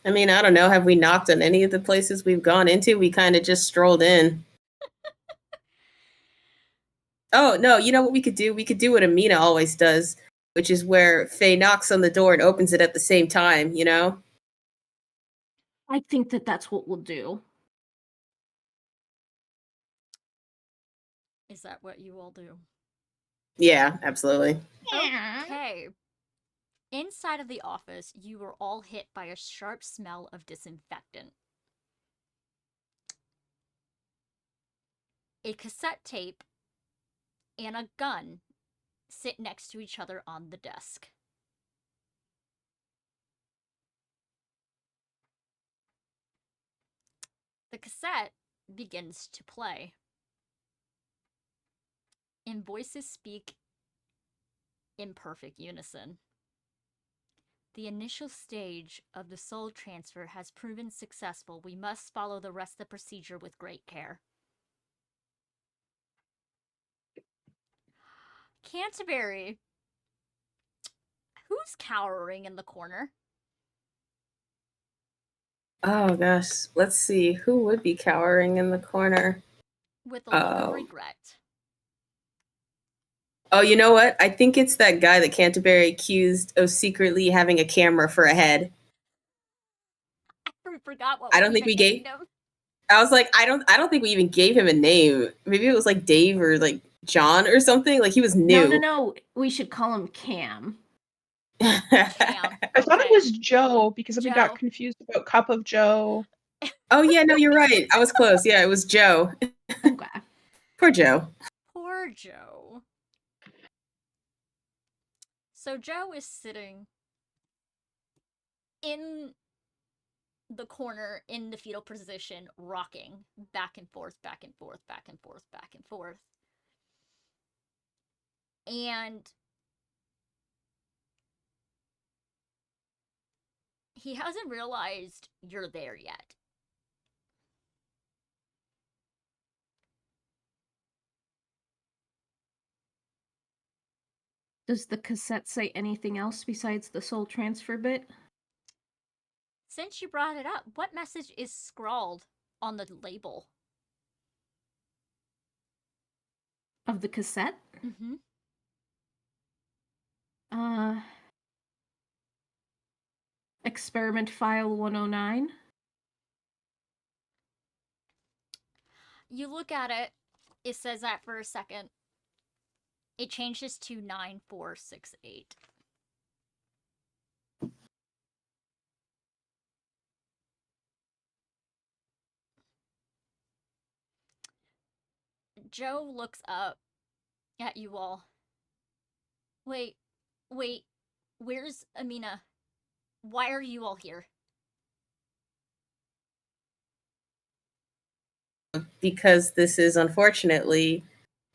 Speaker 2: I mean, I don't know. Have we knocked on any of the places we've gone into? We kind of just strolled in. Oh, no, you know what we could do? We could do what Amina always does, which is where Faye knocks on the door and opens it at the same time, you know?
Speaker 4: I think that that's what we'll do.
Speaker 1: Is that what you all do?
Speaker 2: Yeah, absolutely.
Speaker 1: Okay. Inside of the office, you were all hit by a sharp smell of disinfectant. A cassette tape and a gun sit next to each other on the desk. The cassette begins to play, and voices speak in perfect unison. The initial stage of the soul transfer has proven successful. We must follow the rest of the procedure with great care. Canterbury. Who's cowering in the corner?
Speaker 2: Oh, gosh. Let's see. Who would be cowering in the corner?
Speaker 1: With a look of regret.
Speaker 2: Oh, you know what? I think it's that guy that Canterbury accused of secretly having a camera for a head.
Speaker 1: I forgot what
Speaker 2: I don't think we
Speaker 1: named
Speaker 2: gave.
Speaker 1: him.
Speaker 2: I was like, I don't think we even gave him a name. Maybe it was like Dave or like John or something. Like he was new.
Speaker 4: No. We should call him Cam.
Speaker 1: Cam.
Speaker 3: I thought it
Speaker 1: Okay.
Speaker 3: was Joe because we
Speaker 1: Joe.
Speaker 3: got confused about Cup of Joe.
Speaker 2: Oh yeah, no, you're right. I was close. Yeah, it was Joe.
Speaker 4: Okay.
Speaker 2: Poor Joe.
Speaker 1: Poor Joe. So Joe is sitting in the corner in the fetal position, rocking back and forth, back and forth, back and forth, back and forth. And he hasn't realized you're there yet.
Speaker 4: Does the cassette say anything else besides the soul transfer bit?
Speaker 1: Since you brought it up, what message is scrawled on the label?
Speaker 4: Of the cassette?
Speaker 1: Mm-hmm.
Speaker 4: Experiment file 109.
Speaker 1: You look at it, it says that for a second. It changes to 9468. Joe looks up at you all. Wait, where's Amina? Why are you all here?
Speaker 2: Because this is unfortunately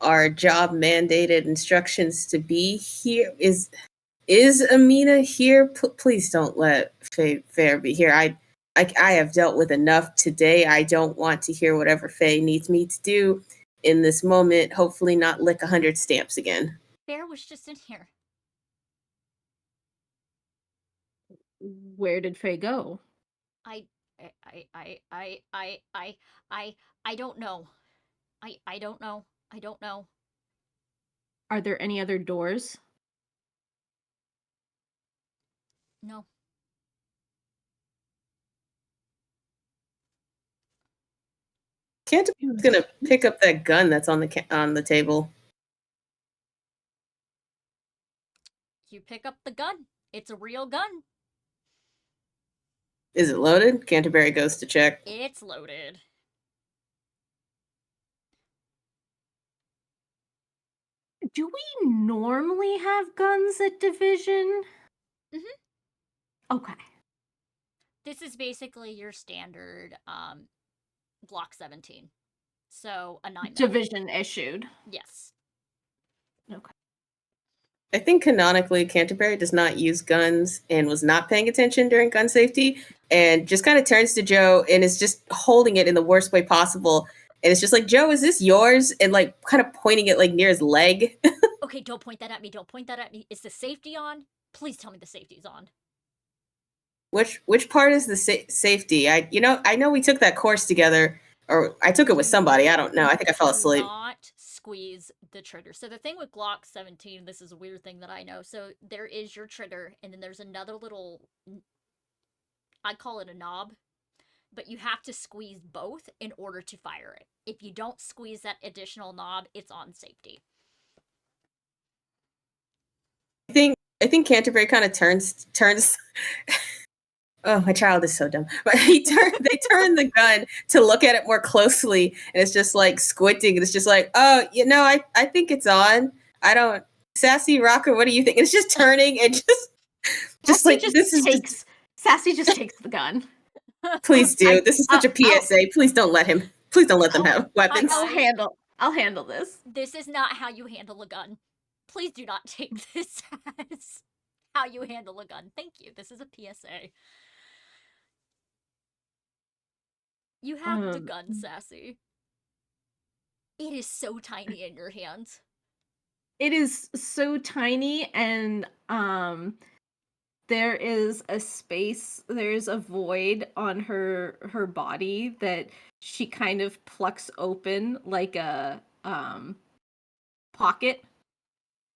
Speaker 2: our job mandated instructions to be here. Is Amina here? Please don't let Fair be here. I have dealt with enough today. I don't want to hear whatever Faye needs me to do in this moment. Hopefully, not lick 100 stamps again.
Speaker 1: Bear was just in here.
Speaker 4: Where did Faye go?
Speaker 1: I I don't know. I don't know. I don't know.
Speaker 4: Are there any other doors?
Speaker 1: No.
Speaker 2: Canterbury's gonna pick up that gun that's on the table.
Speaker 1: You pick up the gun. It's a real gun.
Speaker 2: Is it loaded? Canterbury goes to check.
Speaker 1: It's loaded.
Speaker 4: Do we normally have guns at Division?
Speaker 1: Mm-hmm.
Speaker 4: Okay.
Speaker 1: This is basically your standard Glock 17. So a 9
Speaker 4: Division issued.
Speaker 1: Yes.
Speaker 4: Okay.
Speaker 2: I think canonically Canterbury does not use guns and was not paying attention during gun safety and just kind of turns to Joe and is just holding it in the worst way possible. And it's just like, Joe, is this yours? And like kind of pointing it like near his leg.
Speaker 1: Okay, don't point that at me. Don't point that at me. Is the safety on? Please tell me the safety's on.
Speaker 2: Which part is the safety? I know we took that course together, or I took it with somebody. I don't know. I think I fell asleep.
Speaker 1: Do not squeeze the trigger. So the thing with Glock 17, this is a weird thing that I know. So there is your trigger, and then there's another little, I call it a knob, but you have to squeeze both in order to fire it. If you don't squeeze that additional knob, it's on safety.
Speaker 2: I think Canterbury kind of turns. Oh, my child is so dumb. But they turn the gun to look at it more closely, and it's just like squinting. And it's just like, oh, I think it's on. I don't. Sassy Raka, what do you think? And it's just turning and just
Speaker 4: Sassy
Speaker 2: like this is just.
Speaker 4: Sassy just takes the gun.
Speaker 2: Please do. This is such a PSA. Please don't let him. Please don't let them have weapons.
Speaker 4: I'll handle this.
Speaker 1: This is not how you handle a gun. Please do not take this as how you handle a gun. Thank you. This is a PSA. You have the gun, Sassy. It is so tiny in your hands.
Speaker 4: It is so tiny, and there is a space, there's a void on her body that she kind of plucks open like a pocket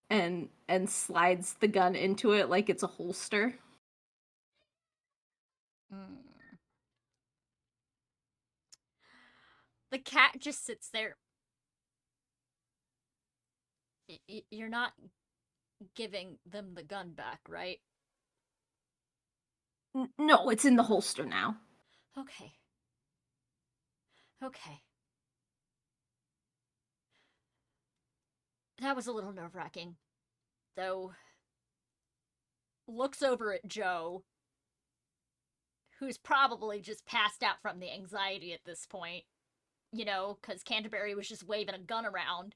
Speaker 4: and slides the gun into it like it's a holster.
Speaker 1: The cat just sits there. You're not giving them the gun back, right?
Speaker 4: No, it's in the holster now.
Speaker 1: Okay. Okay. That was a little nerve-wracking. Though, looks over at Joe, who's probably just passed out from the anxiety at this point. You know, because Canterbury was just waving a gun around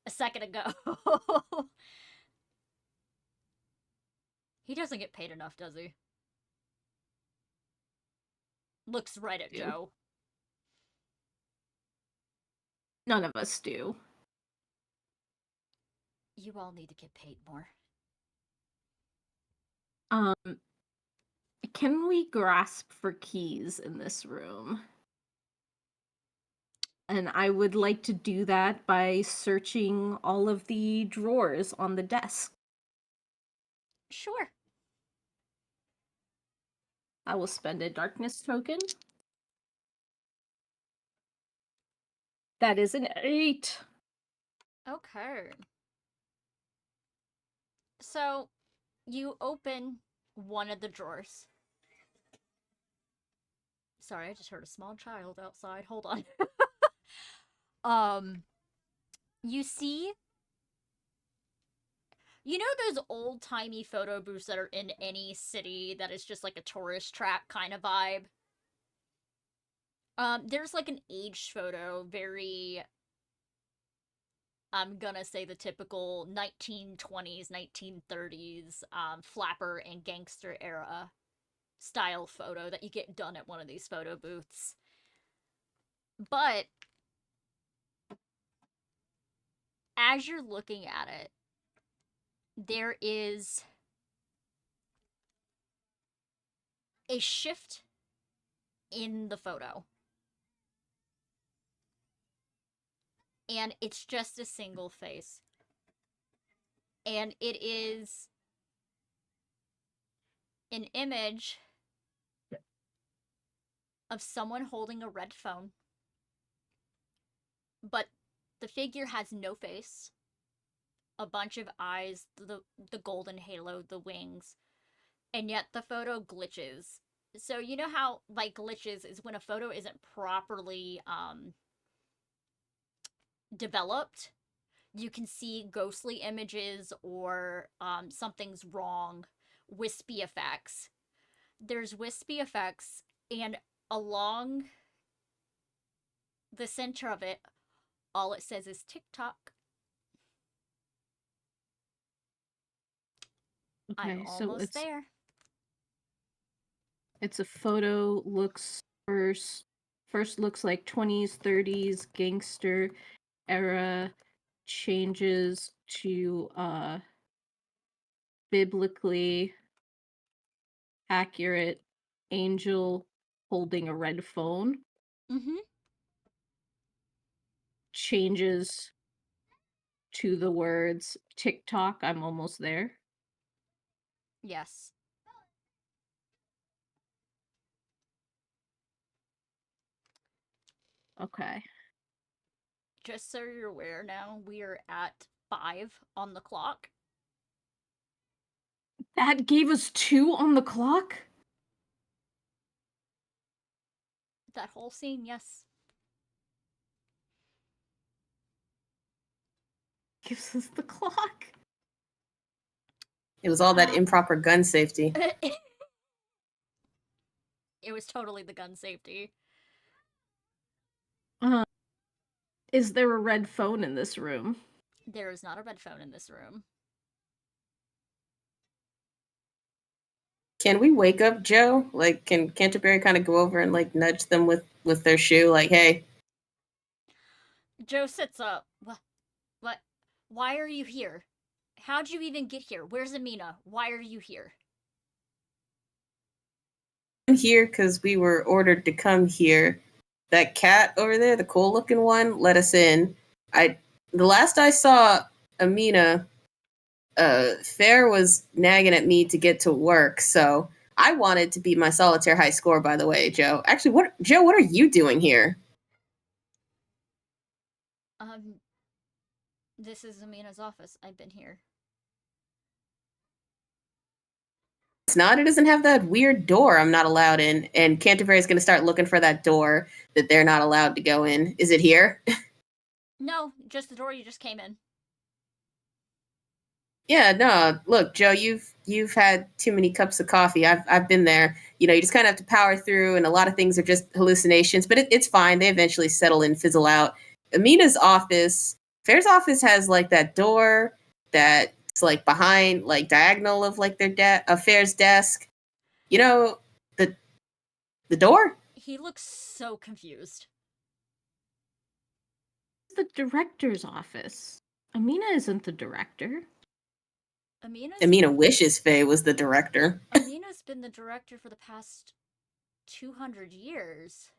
Speaker 1: a second ago. He doesn't get paid enough, does he? Looks right at Joe.
Speaker 4: None of us do.
Speaker 1: You all need to get paid more.
Speaker 4: Can we grasp for keys in this room? And I would like to do that by searching all of the drawers on the desk.
Speaker 1: Sure.
Speaker 4: I will spend a darkness token. That is an 8.
Speaker 1: Okay. So, you open one of the drawers. Sorry, I just heard a small child outside. Hold on. You see, you know those old-timey photo booths that are in any city that is just like a tourist trap kind of vibe? There's like an aged photo, very, I'm gonna say the typical 1920s, 1930s, flapper and gangster era style photo that you get done at one of these photo booths. But as you're looking at it, there is a shift in the photo. And it's just a single face. And it is an image of someone holding a red phone. But the figure has no face, a bunch of eyes, the golden halo, the wings, and yet the photo glitches. So you know how like glitches is when a photo isn't properly developed. You can see ghostly images or something's wrong, wispy effects. There's wispy effects, and along the center of it, all it says is TikTok.
Speaker 4: Okay,
Speaker 1: I'm
Speaker 4: so
Speaker 1: almost there.
Speaker 4: it's a photo. Looks first looks like 20s, 30s gangster era, changes to biblically accurate angel holding a red phone,
Speaker 1: Mm-hmm.
Speaker 4: changes to the words TikTok. I'm almost there.
Speaker 1: Yes.
Speaker 4: Okay.
Speaker 1: Just so you're aware now, we are at 5 on the clock.
Speaker 4: That gave us 2 on the clock?
Speaker 1: That whole scene, yes.
Speaker 4: Gives us the clock.
Speaker 2: It was all that improper gun safety.
Speaker 1: It was totally the gun safety.
Speaker 4: Is there a red phone in this room?
Speaker 1: There is not a red phone in this room.
Speaker 2: Can we wake up Joe? Like, can Canterbury kind of go over and like nudge them with their shoe? Like, hey.
Speaker 1: Joe sits up. What? Why are you here? How'd you even get here? Where's Amina? Why are you here?
Speaker 2: I'm here because we were ordered to come here. That cat over there, the cool looking one, let us in. The last I saw Amina, Fair was nagging at me to get to work, so I wanted to beat my solitaire high score, by the way, Joe. Actually, what are you doing here?
Speaker 1: This is Amina's office. I've been here.
Speaker 2: It's not. It doesn't have that weird door I'm not allowed in, and Canterbury's going to start looking for that door that they're not allowed to go in. Is it here?
Speaker 1: No, just the door you just came in.
Speaker 2: Yeah, no. Look, Joe, you've had too many cups of coffee. I've been there. You know, you just kind of have to power through, and a lot of things are just hallucinations. But it's fine. They eventually settle and fizzle out. Amina's office, Fair's office, has like that door that's like behind, like diagonal of like their Fair's desk. You know, the door.
Speaker 1: He looks so confused.
Speaker 4: The director's office. Amina isn't the director.
Speaker 2: Amina wishes Faye was the director.
Speaker 1: Amina's been the director for the past 200 years.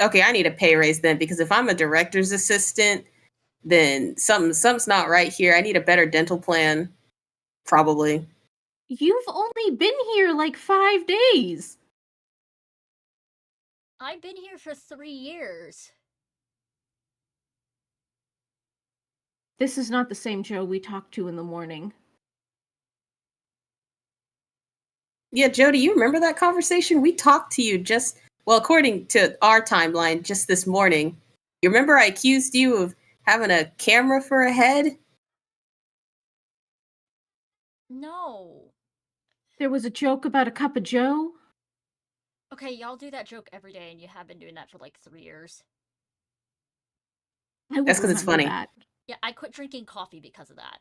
Speaker 2: okay, I need a pay raise then, because if I'm a director's assistant, then something's not right here. I need a better dental plan, probably.
Speaker 4: You've only been here like 5 days.
Speaker 1: I've been here for 3 years.
Speaker 4: This is not the same Joe we talked to in the morning.
Speaker 2: Yeah, Joe, do you remember that conversation? We talked to you just, well, according to our timeline, just this morning. You remember I accused you of having a camera for a head?
Speaker 1: No.
Speaker 4: There was a joke about a cup of Joe.
Speaker 1: Okay, y'all do that joke every day, and you have been doing that for like 3 years.
Speaker 4: I would
Speaker 2: That's 'cause it's
Speaker 4: remember
Speaker 2: funny.
Speaker 4: that.
Speaker 1: Yeah, I quit drinking coffee because of that.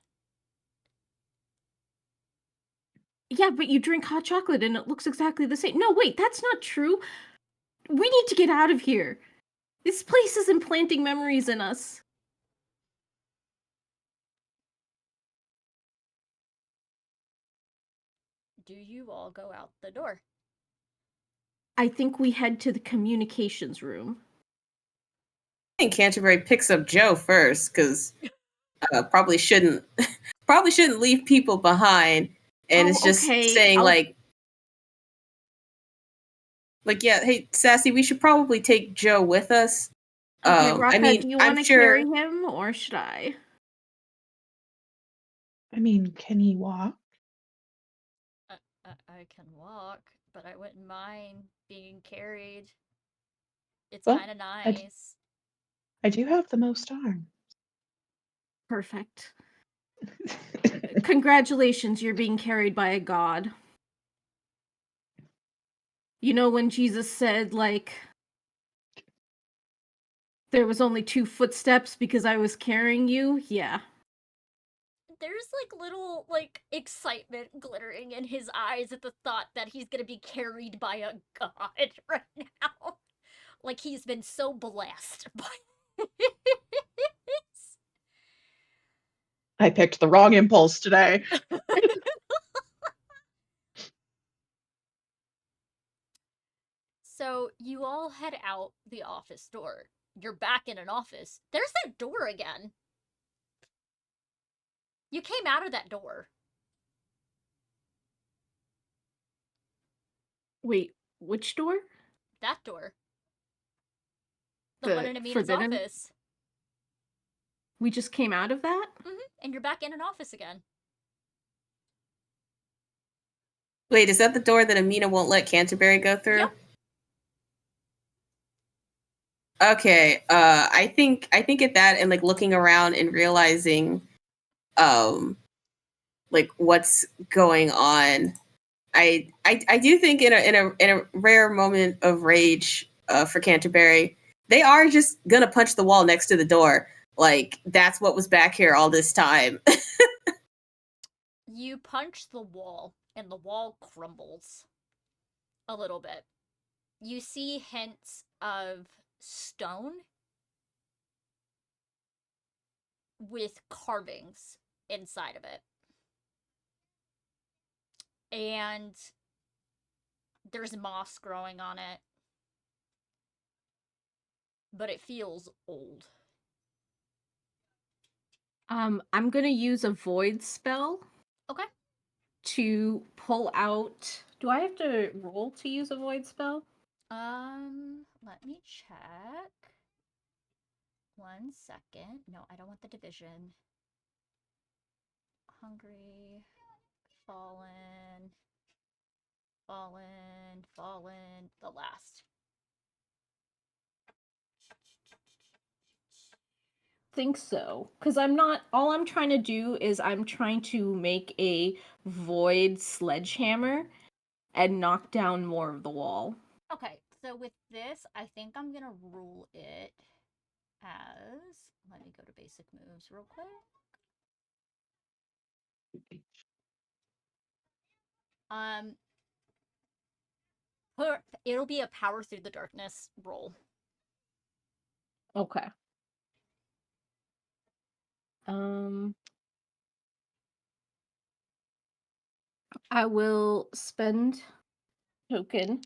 Speaker 4: Yeah, but you drink hot chocolate and it looks exactly the same. No, wait, that's not true. We need to get out of here. This place is implanting memories in us.
Speaker 1: Do you all go out the door?
Speaker 4: I think we head to the communications room.
Speaker 2: I think Canterbury picks up Joe first, because probably shouldn't leave people behind. And
Speaker 4: Oh,
Speaker 2: it's just
Speaker 4: okay,
Speaker 2: saying
Speaker 4: I'll-
Speaker 2: like, yeah, hey, Sassy, we should probably take Joe with us.
Speaker 4: Okay,
Speaker 2: I
Speaker 4: Raka,
Speaker 2: mean,
Speaker 4: do you
Speaker 2: I'm
Speaker 4: want to
Speaker 2: sure.
Speaker 4: carry him or should I?
Speaker 3: I mean, can he walk?
Speaker 1: I can walk, but I wouldn't mind being carried. It's
Speaker 3: Well,
Speaker 1: kind of
Speaker 3: I d-
Speaker 1: nice.
Speaker 3: I do have the most arms.
Speaker 4: Perfect. Congratulations, you're being carried by a god. You know when Jesus said, like, there was only 2 footsteps because I was carrying you? Yeah.
Speaker 1: There's like little like excitement glittering in his eyes at the thought that he's gonna be carried by a god right now. Like he's been so blessed by this.
Speaker 3: I picked the wrong impulse today.
Speaker 1: So you all head out the office door. You're back in an office. There's that door again. You came out of that door.
Speaker 4: Wait, which door?
Speaker 1: That door. The one
Speaker 4: The
Speaker 1: in Amina's
Speaker 4: forbidden?
Speaker 1: office.
Speaker 4: We just came out of that?
Speaker 1: And you're back in an office again.
Speaker 2: Wait, is that the door that Amina won't let Canterbury go through?
Speaker 1: Yep.
Speaker 2: Okay. I think at that, and like looking around and realizing like what's going on. I do think in a rare moment of rage for Canterbury, they are just gonna punch the wall next to the door. Like that's what was back here all this time.
Speaker 1: You punch the wall, and the wall crumbles a little bit. You see hints of stone with carvings inside of it. And there's moss growing on it. But it feels old.
Speaker 4: I'm gonna use a void spell.
Speaker 1: Okay.
Speaker 4: To pull out. Do I have to roll to use a void spell?
Speaker 1: Let me check. 1 second. No, I don't want the division. Hungry, fallen, the last.
Speaker 4: Think so. Because I'm not. All I'm trying to do is I'm trying to make a void sledgehammer and knock down more of the wall.
Speaker 1: Okay, so with this, I think I'm gonna rule it as. Let me go to basic moves real quick. Um, it'll be a power through the darkness roll.
Speaker 4: Okay. I will spend token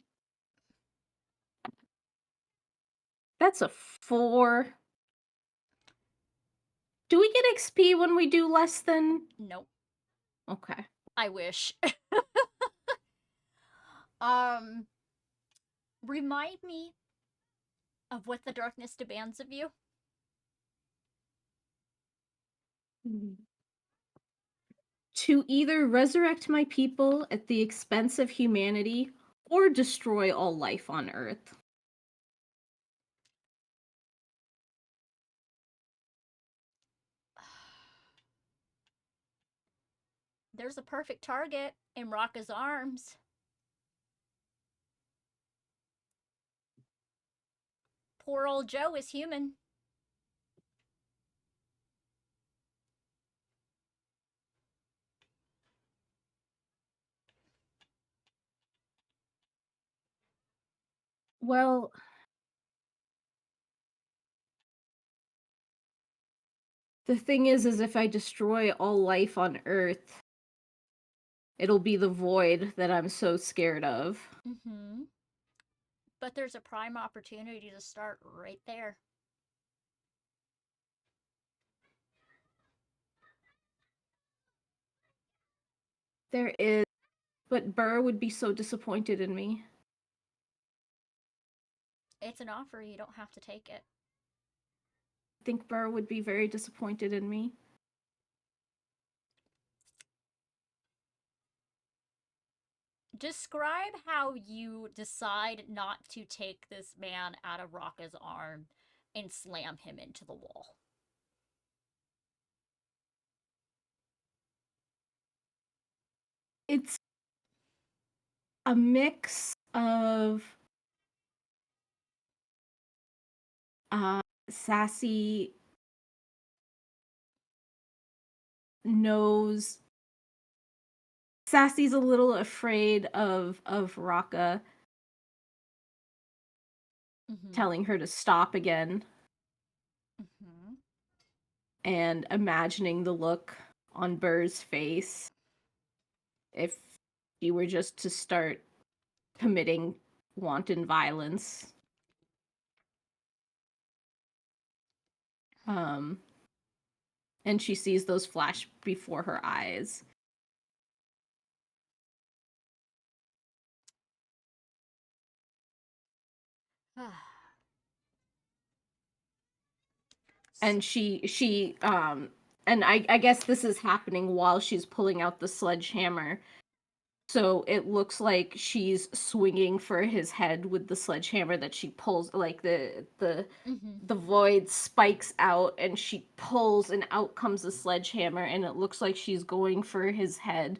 Speaker 4: That's a 4. Do we get XP when we do less than?
Speaker 1: Nope.
Speaker 4: Okay.
Speaker 1: I wish. Remind me of what the darkness demands of you.
Speaker 4: To either resurrect my people at the expense of humanity or destroy all life on Earth.
Speaker 1: There's a perfect target in Raka's arms. Poor old Joe is human.
Speaker 4: Well, the thing is if I destroy all life on Earth, it'll be the void that I'm so scared of.
Speaker 1: Mm-hmm. But there's a prime opportunity to start right there.
Speaker 4: There is, but Burr would be so disappointed in me.
Speaker 1: It's an offer, you don't have to take it.
Speaker 4: I think Burr would be very disappointed in me.
Speaker 1: Describe how you decide not to take this man out of Raka's arm and slam him into the wall.
Speaker 4: It's a mix of Sassy knows Sassy's a little afraid of Raka telling her to stop again, and imagining the look on Burr's face if she were just to start committing wanton violence. And she sees those flash before her eyes. And she and I guess this is happening while she's pulling out the sledgehammer. So it looks like she's swinging for his head with the sledgehammer that she pulls, like the void spikes out and she pulls and out comes the sledgehammer and it looks like she's going for his head.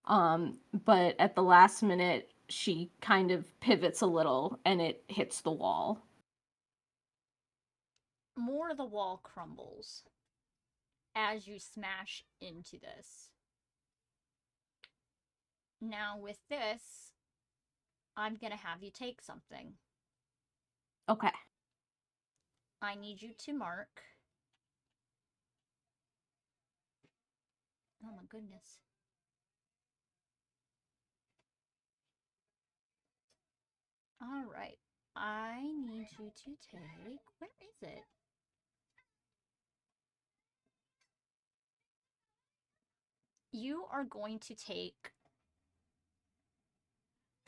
Speaker 4: But at the last minute she kind of pivots a little and it hits the wall.
Speaker 1: More of the wall crumbles as you smash into this. Now with this, I'm gonna have you take something.
Speaker 4: Okay.
Speaker 1: I need you to mark. Oh my goodness. All right. I need you to take. Where is it? You are going to take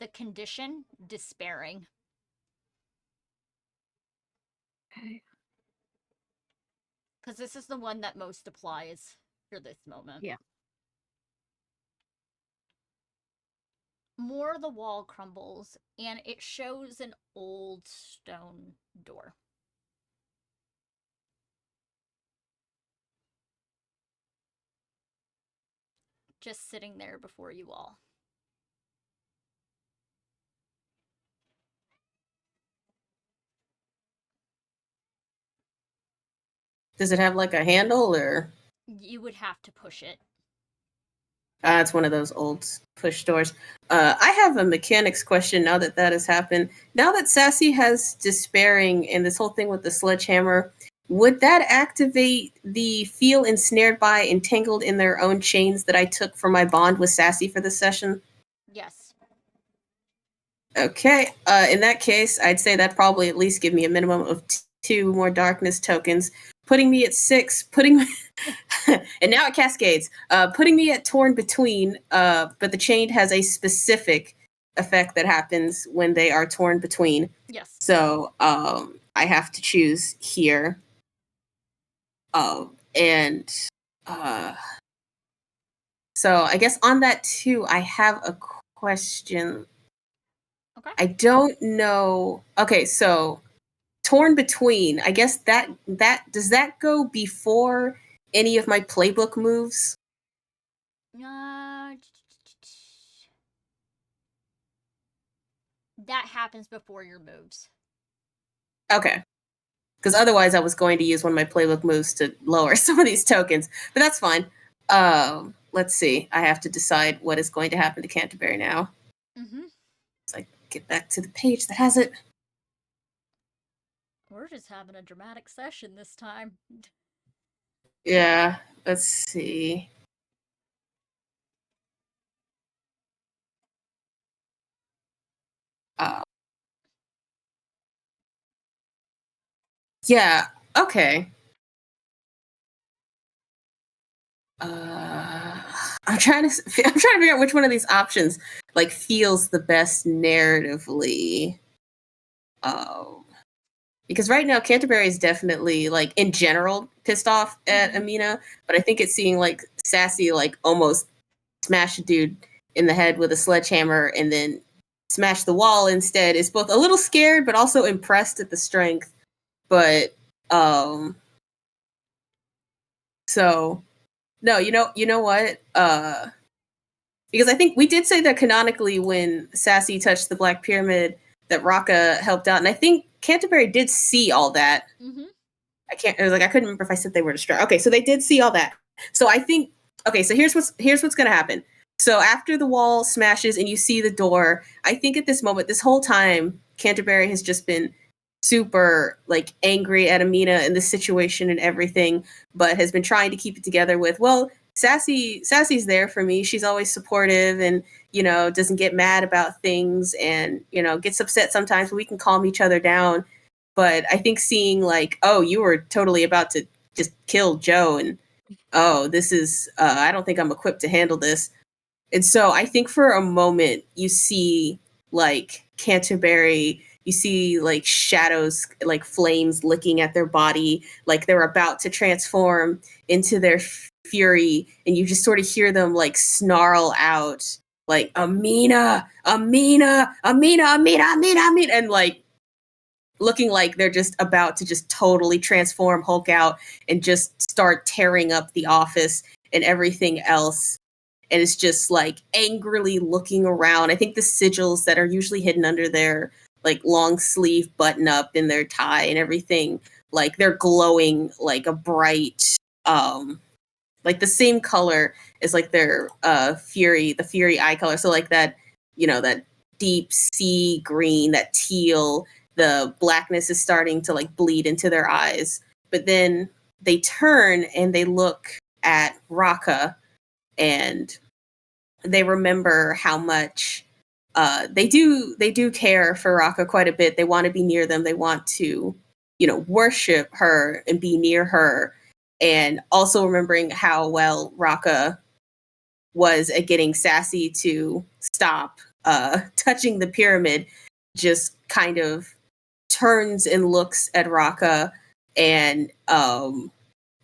Speaker 1: the condition despairing.
Speaker 4: Okay.
Speaker 1: Because this is the one that most applies for this moment.
Speaker 4: Yeah.
Speaker 1: More of the wall crumbles, and it shows an old stone door. Just sitting there before you all.
Speaker 2: Does it have like a handle or?
Speaker 1: You would have to push it.
Speaker 2: It's one of those old push doors. I have a mechanics question now that has happened. Now that Sassy has despairing and this whole thing with the sledgehammer, would that activate the feel ensnared by, entangled in their own chains that I took for my bond with Sassy for this session?
Speaker 1: Yes.
Speaker 2: Okay. In that case, I'd say that probably at least give me a minimum of 2 more darkness tokens, putting me at 6. And now it cascades. Putting me at torn between. But the chained has a specific effect that happens when they are torn between.
Speaker 1: Yes.
Speaker 2: So I have to choose here. And so I guess on that too, I have a question.
Speaker 1: Okay.
Speaker 2: I don't know. Okay, so torn between. I guess that does that go before any of my playbook moves?
Speaker 1: That happens before your moves.
Speaker 2: Okay. Because otherwise I was going to use one of my playbook moves to lower some of these tokens. But that's fine. Let's see. I have to decide what is going to happen to Canterbury now.
Speaker 1: Mm-hmm.
Speaker 2: So I get back to the page that has it.
Speaker 1: We're just having a dramatic session this time.
Speaker 2: Yeah, let's see. Yeah, okay. I'm trying to figure out which one of these options like feels the best narratively. Because right now Canterbury is definitely like in general pissed off at Amina, but I think it's seeing like Sassy like almost smash a dude in the head with a sledgehammer and then smash the wall instead is both a little scared but also impressed at the strength. But so no, you know what? Because I think we did say that canonically when Sassy touched the Black Pyramid that Raka helped out, and I think Canterbury did see all that.
Speaker 1: Mm-hmm.
Speaker 2: I couldn't remember if I said they were distracted. Okay, so they did see all that. So I think so here's what's gonna happen. So after the wall smashes and you see the door, I think at this moment, this whole time, Canterbury has just been super like angry at Amina and the situation and everything, but has been trying to keep it together with, well, Sassy's there for me. She's always supportive and, doesn't get mad about things and, gets upset sometimes, but we can calm each other down. But I think seeing like, oh, you were totally about to just kill Joe and this is I don't think I'm equipped to handle this. And so I think for a moment you see like Canterbury, you see like shadows, like flames licking at their body, like they're about to transform into their fury, and you just sort of hear them like snarl out like Amina, Amina, Amina, Amina, Amina, Amina, and like looking like they're just about to just totally transform, Hulk out, and just start tearing up the office and everything else. And it's just like angrily looking around. I think the sigils that are usually hidden under their like long sleeve button up in their tie and everything, like they're glowing like a bright, like the same color as like their the fury eye color. So like that, that deep sea green, that teal, the blackness is starting to like bleed into their eyes. But then they turn and they look at Raka and they remember how much they do care for Raka quite a bit. They want to be near them. They want to, worship her and be near her. And also remembering how well Raka was at getting Sassy to stop touching the pyramid, just kind of turns and looks at Raka and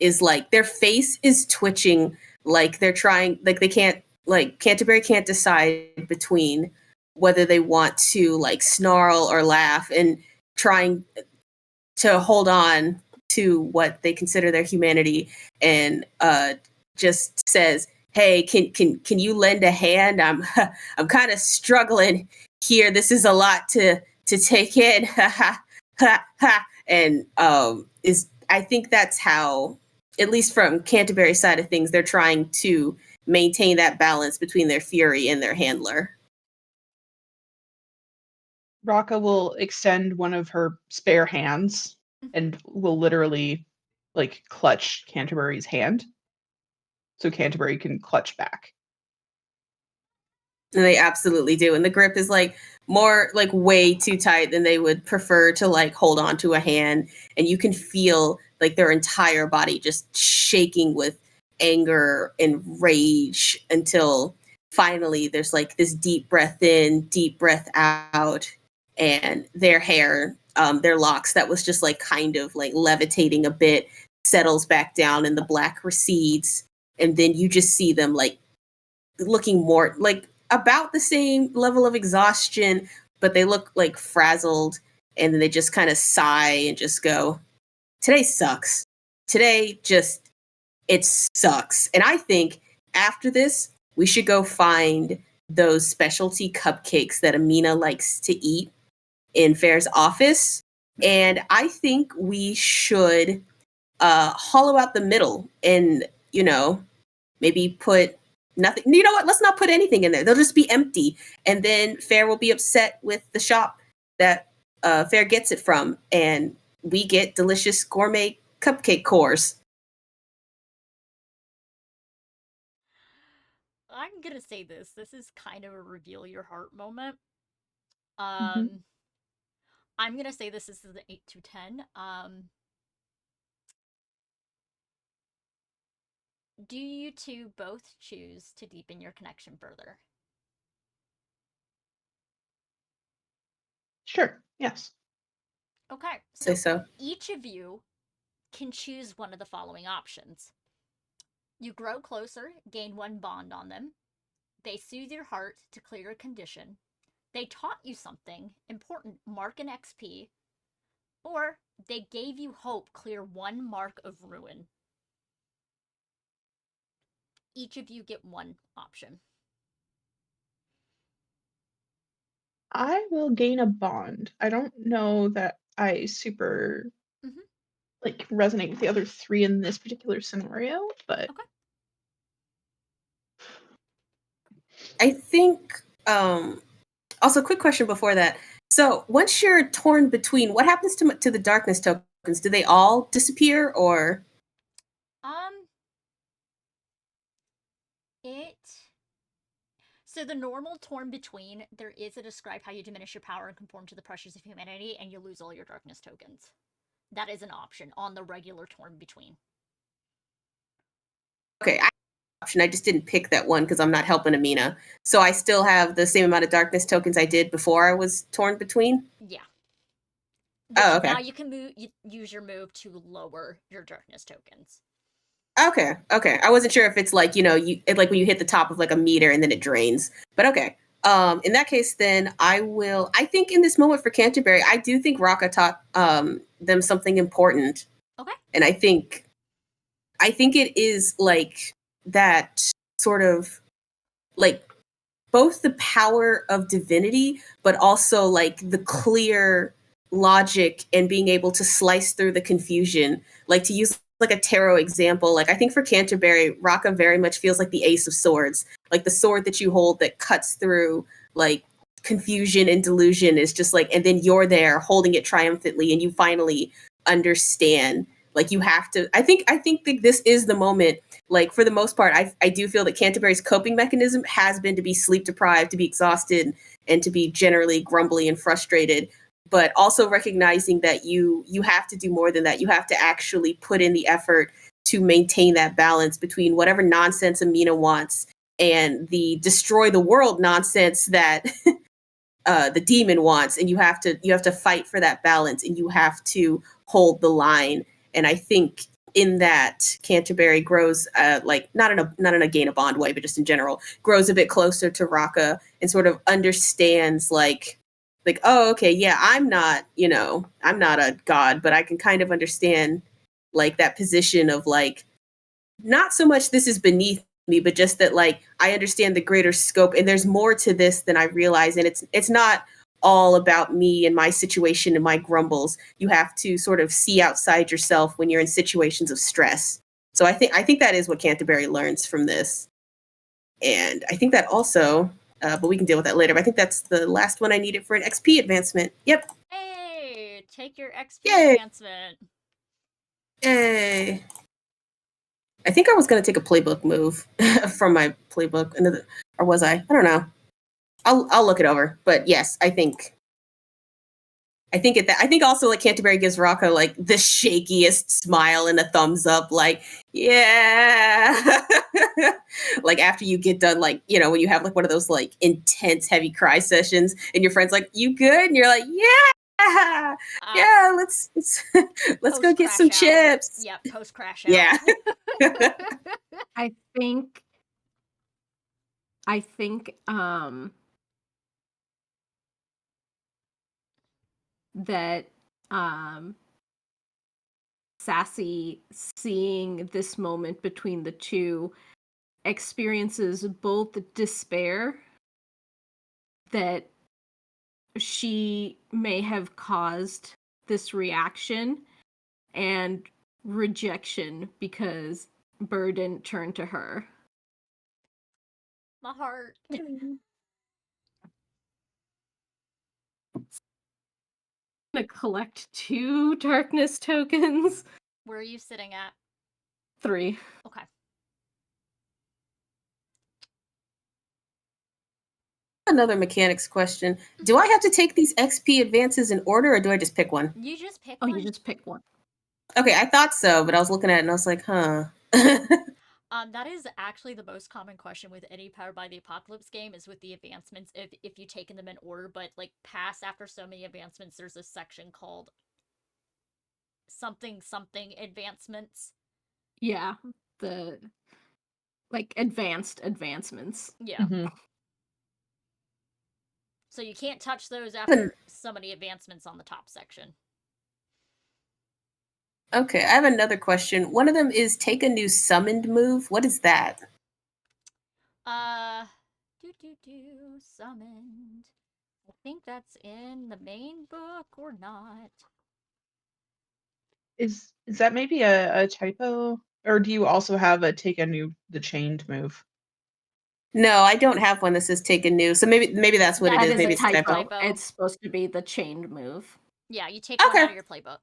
Speaker 2: is like, their face is twitching, like they're trying, like they can't, like Canterbury can't decide between whether they want to like snarl or laugh, and trying to hold on to what they consider their humanity, and just says, hey, can you lend a hand? I'm kind of struggling here. This is a lot to take in. And I think that's how, at least from Canterbury's side of things, they're trying to maintain that balance between their fury and their handler.
Speaker 3: Raka will extend one of her spare hands and will literally like clutch Canterbury's hand so Canterbury can clutch back.
Speaker 2: And they absolutely do. And the grip is like more like way too tight than they would prefer to like hold on to a hand, and you can feel like their entire body just shaking with anger and rage until finally there's like this deep breath in, deep breath out, and their hair, their locks that was just like kind of like levitating a bit settles back down and the black recedes, and then you just see them like looking more like about the same level of exhaustion, but they look like frazzled, and then they just kind of sigh and just go, today sucks. Today just, it sucks. And I think after this, we should go find those specialty cupcakes that Amina likes to eat in Fair's office. And I think we should hollow out the middle and, maybe put nothing. You know what? Let's not put anything in there. They'll just be empty. And then Fair will be upset with the shop that Fair gets it from. And we get delicious gourmet cupcake cores.
Speaker 1: I'm gonna say this. This is kind of a reveal your heart moment.
Speaker 3: Mhm.
Speaker 1: I'm gonna say this is an 8 to 10. Do you two both choose to deepen your connection further?
Speaker 3: Sure. Yes.
Speaker 1: Okay,
Speaker 2: Say so.
Speaker 1: each of you can choose one of the following options. You grow closer, gain one bond on them. They soothe your heart to clear your condition. They taught you something important, mark an XP. Or they gave you hope, clear one mark of ruin. Each of you get one option.
Speaker 3: I will gain a bond. I don't know that I super
Speaker 1: Mhm.
Speaker 3: like resonate with the other three in this particular scenario, but
Speaker 1: Okay.
Speaker 2: I think, also quick question before that. So once you're torn between, what happens to the darkness tokens? Do they all disappear, or?
Speaker 1: Um, it. So the normal torn between, there is a describe how you diminish your power and conform to the pressures of humanity, and you lose all your darkness tokens. That is an option on the regular torn between.
Speaker 2: Okay, option. I just didn't pick that one because I'm not helping Amina. So I still have the same amount of darkness tokens I did before I was torn between.
Speaker 1: Yeah.
Speaker 2: Oh, okay.
Speaker 1: Now you can use your move to lower your darkness tokens.
Speaker 2: Okay. I wasn't sure if it's like, like when you hit the top of like a meter and then it drains. But okay. In that case, then I think in this moment for Canterbury, I do think Raka taught them something important.
Speaker 1: Okay.
Speaker 2: And I think it is like that sort of like both the power of divinity, but also like the clear logic and being able to slice through the confusion. Like to use like a tarot example, like I think for Canterbury, Raka very much feels like the Ace of Swords, like the sword that you hold that cuts through like confusion and delusion is just like, and then you're there holding it triumphantly and you finally understand. Like you have to, I think that this is the moment, like for the most part, I do feel that Canterbury's coping mechanism has been to be sleep deprived, to be exhausted, and to be generally grumbly and frustrated. But also recognizing that you have to do more than that. You have to actually put in the effort to maintain that balance between whatever nonsense Amina wants and the destroy the world nonsense that the demon wants. And you have to fight for that balance, and you have to hold the line. And I think in that Canterbury grows like not in a gain a bond way, but just in general grows a bit closer to Raka and sort of understands like oh, okay, yeah, I'm not a god, but I can kind of understand like that position of like not so much this is beneath me, but just that like I understand the greater scope and there's more to this than I realize, and it's not all about me and my situation and my grumbles. You have to sort of see outside yourself when you're in situations of stress. So I think that is what Canterbury learns from this. And I think that also, but we can deal with that later. But I think that's the last one I needed for an XP advancement. Yep.
Speaker 1: Hey, take your XP
Speaker 2: Yay.
Speaker 1: advancement.
Speaker 2: Yay. I think I was going to take a playbook move from my playbook. Or was I? I don't know. I'll look it over. But yes, I think also like Canterbury gives Raka like the shakiest smile and a thumbs up, like, yeah. Like after you get done, like, you know, when you have like one of those like intense heavy cry sessions and your friend's like, you good? And you're like, yeah. Yeah, let's let's go get some chips.
Speaker 1: Yeah, post crash out.
Speaker 2: Yeah.
Speaker 4: I think that Sassy, seeing this moment between the two, experiences both despair that she may have caused this reaction and rejection because Burr didn't turn to her.
Speaker 1: My heart.
Speaker 4: I'm gonna collect 2 darkness tokens.
Speaker 1: Where are you sitting at?
Speaker 4: 3.
Speaker 1: Okay.
Speaker 2: Another mechanics question. Do I have to take these XP advances in order, or do I just pick one?
Speaker 1: You just pick
Speaker 4: Oh,
Speaker 1: one.
Speaker 4: you just pick one.
Speaker 2: Okay, I thought so, but I was looking at it and I was like, huh.
Speaker 1: That is actually the most common question with any Powered by the Apocalypse game, is with the advancements, if you've taken them in order, but like past after so many advancements, there's a section called something advancements.
Speaker 4: Yeah, the like advanced advancements.
Speaker 1: Yeah.
Speaker 3: Mm-hmm.
Speaker 1: So you can't touch those after so many advancements on the top section.
Speaker 2: Okay, I have another question. One of them is take a new summoned move. What is that?
Speaker 1: Summoned. I think that's in the main book or not.
Speaker 3: Is that maybe a typo? Or do you also have a take the chained move?
Speaker 2: No, I don't have one that says take a new. So maybe that's what
Speaker 1: That
Speaker 2: it is.
Speaker 1: is
Speaker 2: Maybe
Speaker 1: a
Speaker 2: it's a typo.
Speaker 1: typo.
Speaker 4: It's supposed to be the chained move.
Speaker 1: Yeah, you take one out of your playbook.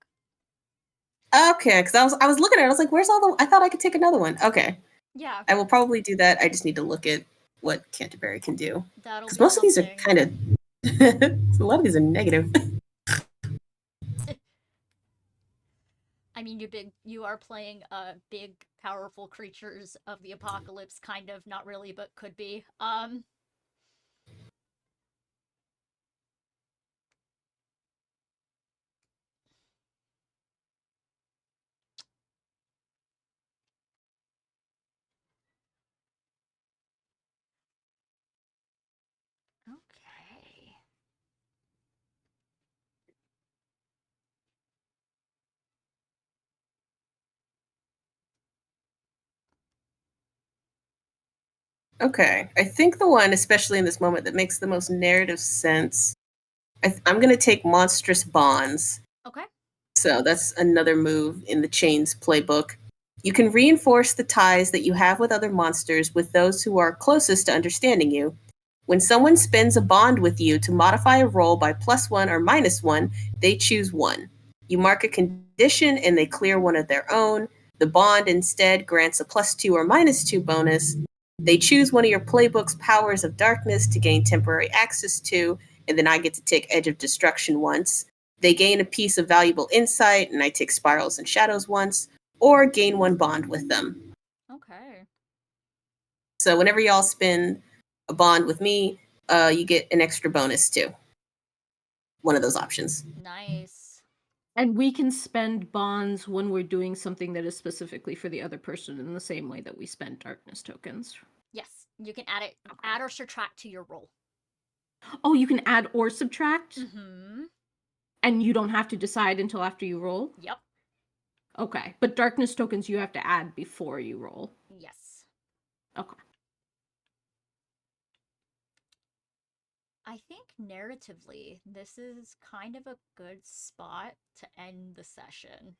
Speaker 2: Okay, because I was looking at it, I was like, where's all the, I thought I could take another one. Okay.
Speaker 1: Yeah.
Speaker 2: I will probably do that. I just need to look at what Canterbury can do.
Speaker 1: That'll
Speaker 2: Because
Speaker 1: be
Speaker 2: most of these are
Speaker 1: something.
Speaker 2: kind of a lot of these are negative.
Speaker 1: I mean, you are playing big, powerful creatures of the apocalypse, kind of, not really, but could be. Okay.
Speaker 2: Okay, I think the one, especially in this moment, that makes the most narrative sense, I'm going to take Monstrous Bonds.
Speaker 1: Okay.
Speaker 2: So that's another move in the Chains playbook. You can reinforce the ties that you have with other monsters with those who are closest to understanding you. When someone spends a bond with you to modify a roll by +1 or -1, they choose one. You mark a condition and they clear one of their own. The bond instead grants a +2 or -2 bonus. They choose one of your playbook's powers of darkness to gain temporary access to, and then I get to take Edge of Destruction once. They gain a piece of valuable insight, and I take Spirals and Shadows once, or gain one bond with them.
Speaker 1: Okay.
Speaker 2: So whenever y'all spend a bond with me, you get an extra bonus too. One of those options.
Speaker 1: Nice.
Speaker 4: And we can spend bonds when we're doing something that is specifically for the other person in the same way that we spend darkness tokens.
Speaker 1: Yes, you can add or subtract to your roll.
Speaker 4: Oh, you can add or subtract?
Speaker 1: Mm-hmm.
Speaker 4: And you don't have to decide until after you roll?
Speaker 1: Yep.
Speaker 4: Okay, but darkness tokens you have to add before you roll.
Speaker 1: Yes.
Speaker 4: Okay.
Speaker 1: I think narratively, this is kind of a good spot to end the session.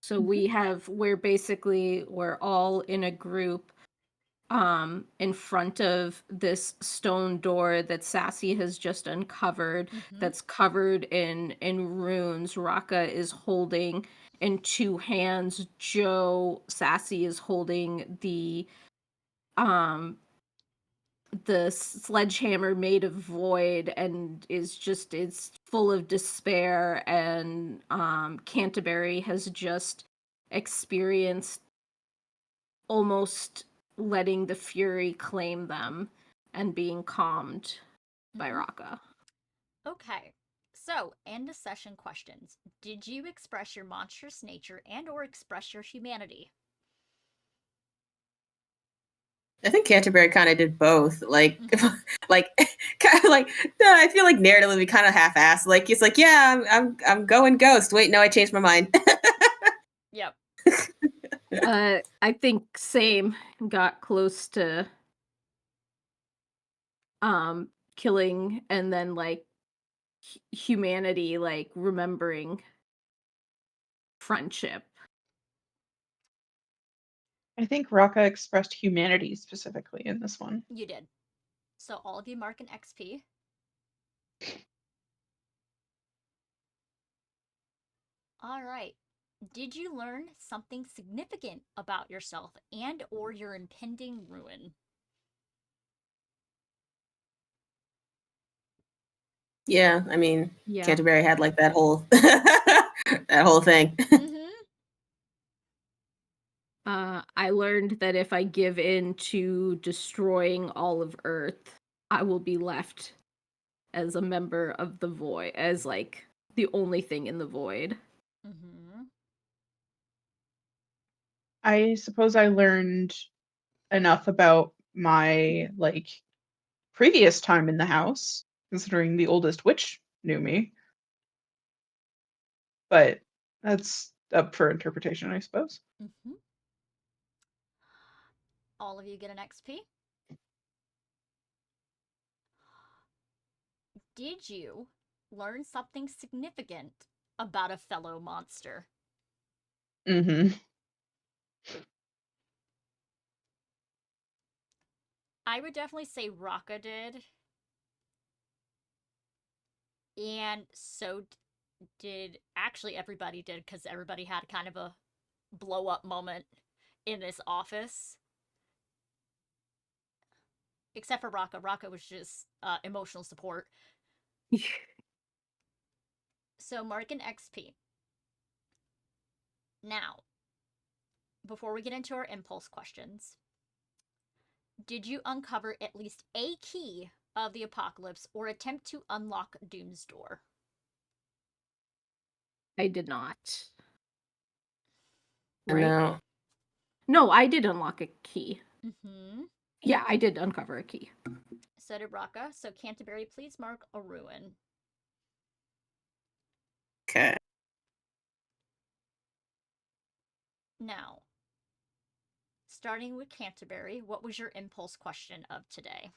Speaker 4: So we're all in a group in front of this stone door that Sassy has just uncovered, that's covered in runes. Raka is holding in 2 hands. Sassy is holding the the sledgehammer made of void and it's full of despair, and Canterbury has just experienced almost letting the fury claim them and being calmed by Raka.
Speaker 1: Okay. So, end of session questions. Did you express your monstrous nature and or express your humanity?
Speaker 2: I think Canterbury kind of did both. Like, like, kind of like. No, I feel like narratively kind of half-assed. Like, it's like, yeah, I'm going ghost. Wait, no, I changed my mind.
Speaker 1: Yep.
Speaker 4: I think same got close to killing, and then like humanity, like remembering friendship.
Speaker 3: I think Raka expressed humanity specifically in this one.
Speaker 1: You did. So all of you mark an XP. All right. Did you learn something significant about yourself and or your impending ruin?
Speaker 2: Yeah, I mean,
Speaker 4: Yeah.
Speaker 2: Canterbury had like that whole that whole thing.
Speaker 4: I learned that if I give in to destroying all of Earth, I will be left as a member of the void, as like the only thing in the void.
Speaker 3: I suppose I learned enough about my like previous time in the house, considering the oldest witch knew me. But that's up for interpretation, I suppose.
Speaker 1: All of you get an XP. Did you learn something significant about a fellow monster?
Speaker 3: Mm-hmm.
Speaker 1: I would definitely say Raka did. And so did actually everybody did, because everybody had kind of a blow up moment in this office. Except for Raka. Raka was just emotional support. So mark an XP. Now, before we get into our impulse questions, did you uncover at least a key of the apocalypse or attempt to unlock Doom's door?
Speaker 4: I did not.
Speaker 2: Right? No.
Speaker 4: No, I did unlock a key.
Speaker 1: Mm-hmm.
Speaker 4: Yeah, I did uncover a key.
Speaker 1: So did Raka. So Canterbury, please mark a ruin.
Speaker 2: Okay.
Speaker 1: Now, starting with Canterbury, what was your impulse question of today?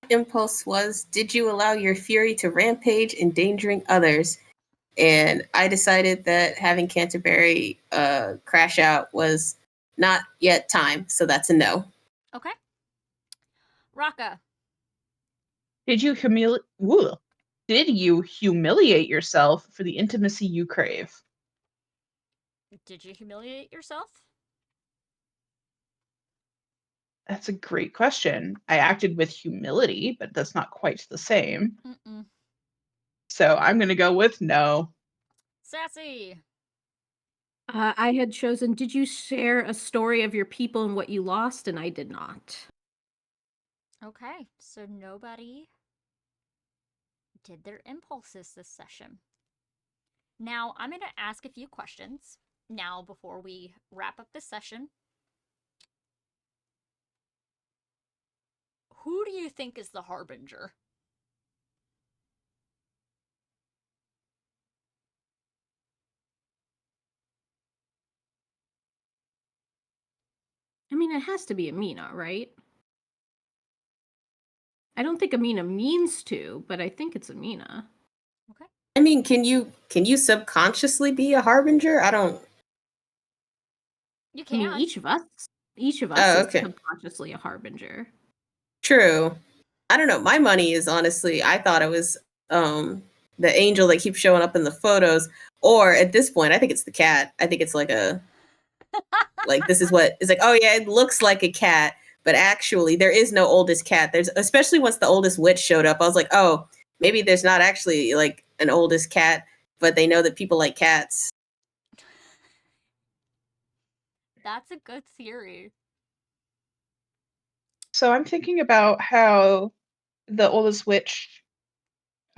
Speaker 2: Impulse was, did you allow your fury to rampage, endangering others? And I decided that having Canterbury crash out was not yet time, so that's a no.
Speaker 1: Okay. Raka.
Speaker 3: Did you humiliate yourself for the intimacy you crave?
Speaker 1: Did you humiliate yourself?
Speaker 3: That's a great question. I acted with humility, but that's not quite the same. So I'm going to go with no.
Speaker 1: Sassy.
Speaker 4: I had chosen, did you share a story of your people and what you lost? And I did not.
Speaker 1: Okay, so nobody did their impulses this session. Now, I'm going to ask a few questions now before we wrap up this session. Who do you think is the Harbinger?
Speaker 4: I mean, it has to be Amina, right? I don't think Amina means to, but I think it's Amina.
Speaker 1: Okay.
Speaker 2: I mean, can you subconsciously be a harbinger? I don't.
Speaker 1: You can.
Speaker 4: I mean, each of us
Speaker 2: Oh,
Speaker 4: is
Speaker 2: okay.
Speaker 4: subconsciously a harbinger.
Speaker 2: True. I don't know. My money is honestly, I thought it was the angel that keeps showing up in the photos, or at this point, I think it's the cat. I think it's like a like this is what it's like. Oh yeah, it looks like a cat, but actually there is no oldest cat. There's, especially once the oldest witch showed up, I was like, oh, maybe there's not actually like an oldest cat, but they know that people like cats.
Speaker 1: That's a good theory.
Speaker 3: So I'm thinking about how the oldest witch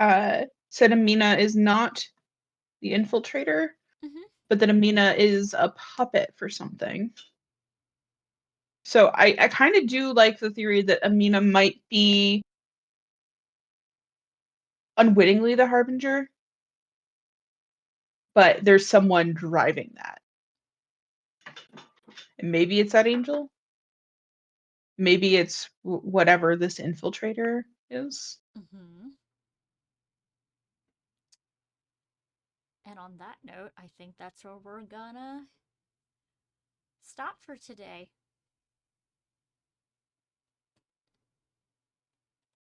Speaker 3: said Amina is not the infiltrator, but that Amina is a puppet for something. So I kind of do like the theory that Amina might be unwittingly the harbinger, but there's someone driving that. And maybe it's that angel. Maybe it's whatever this infiltrator is.
Speaker 1: And on that note, I think that's where we're gonna stop for today.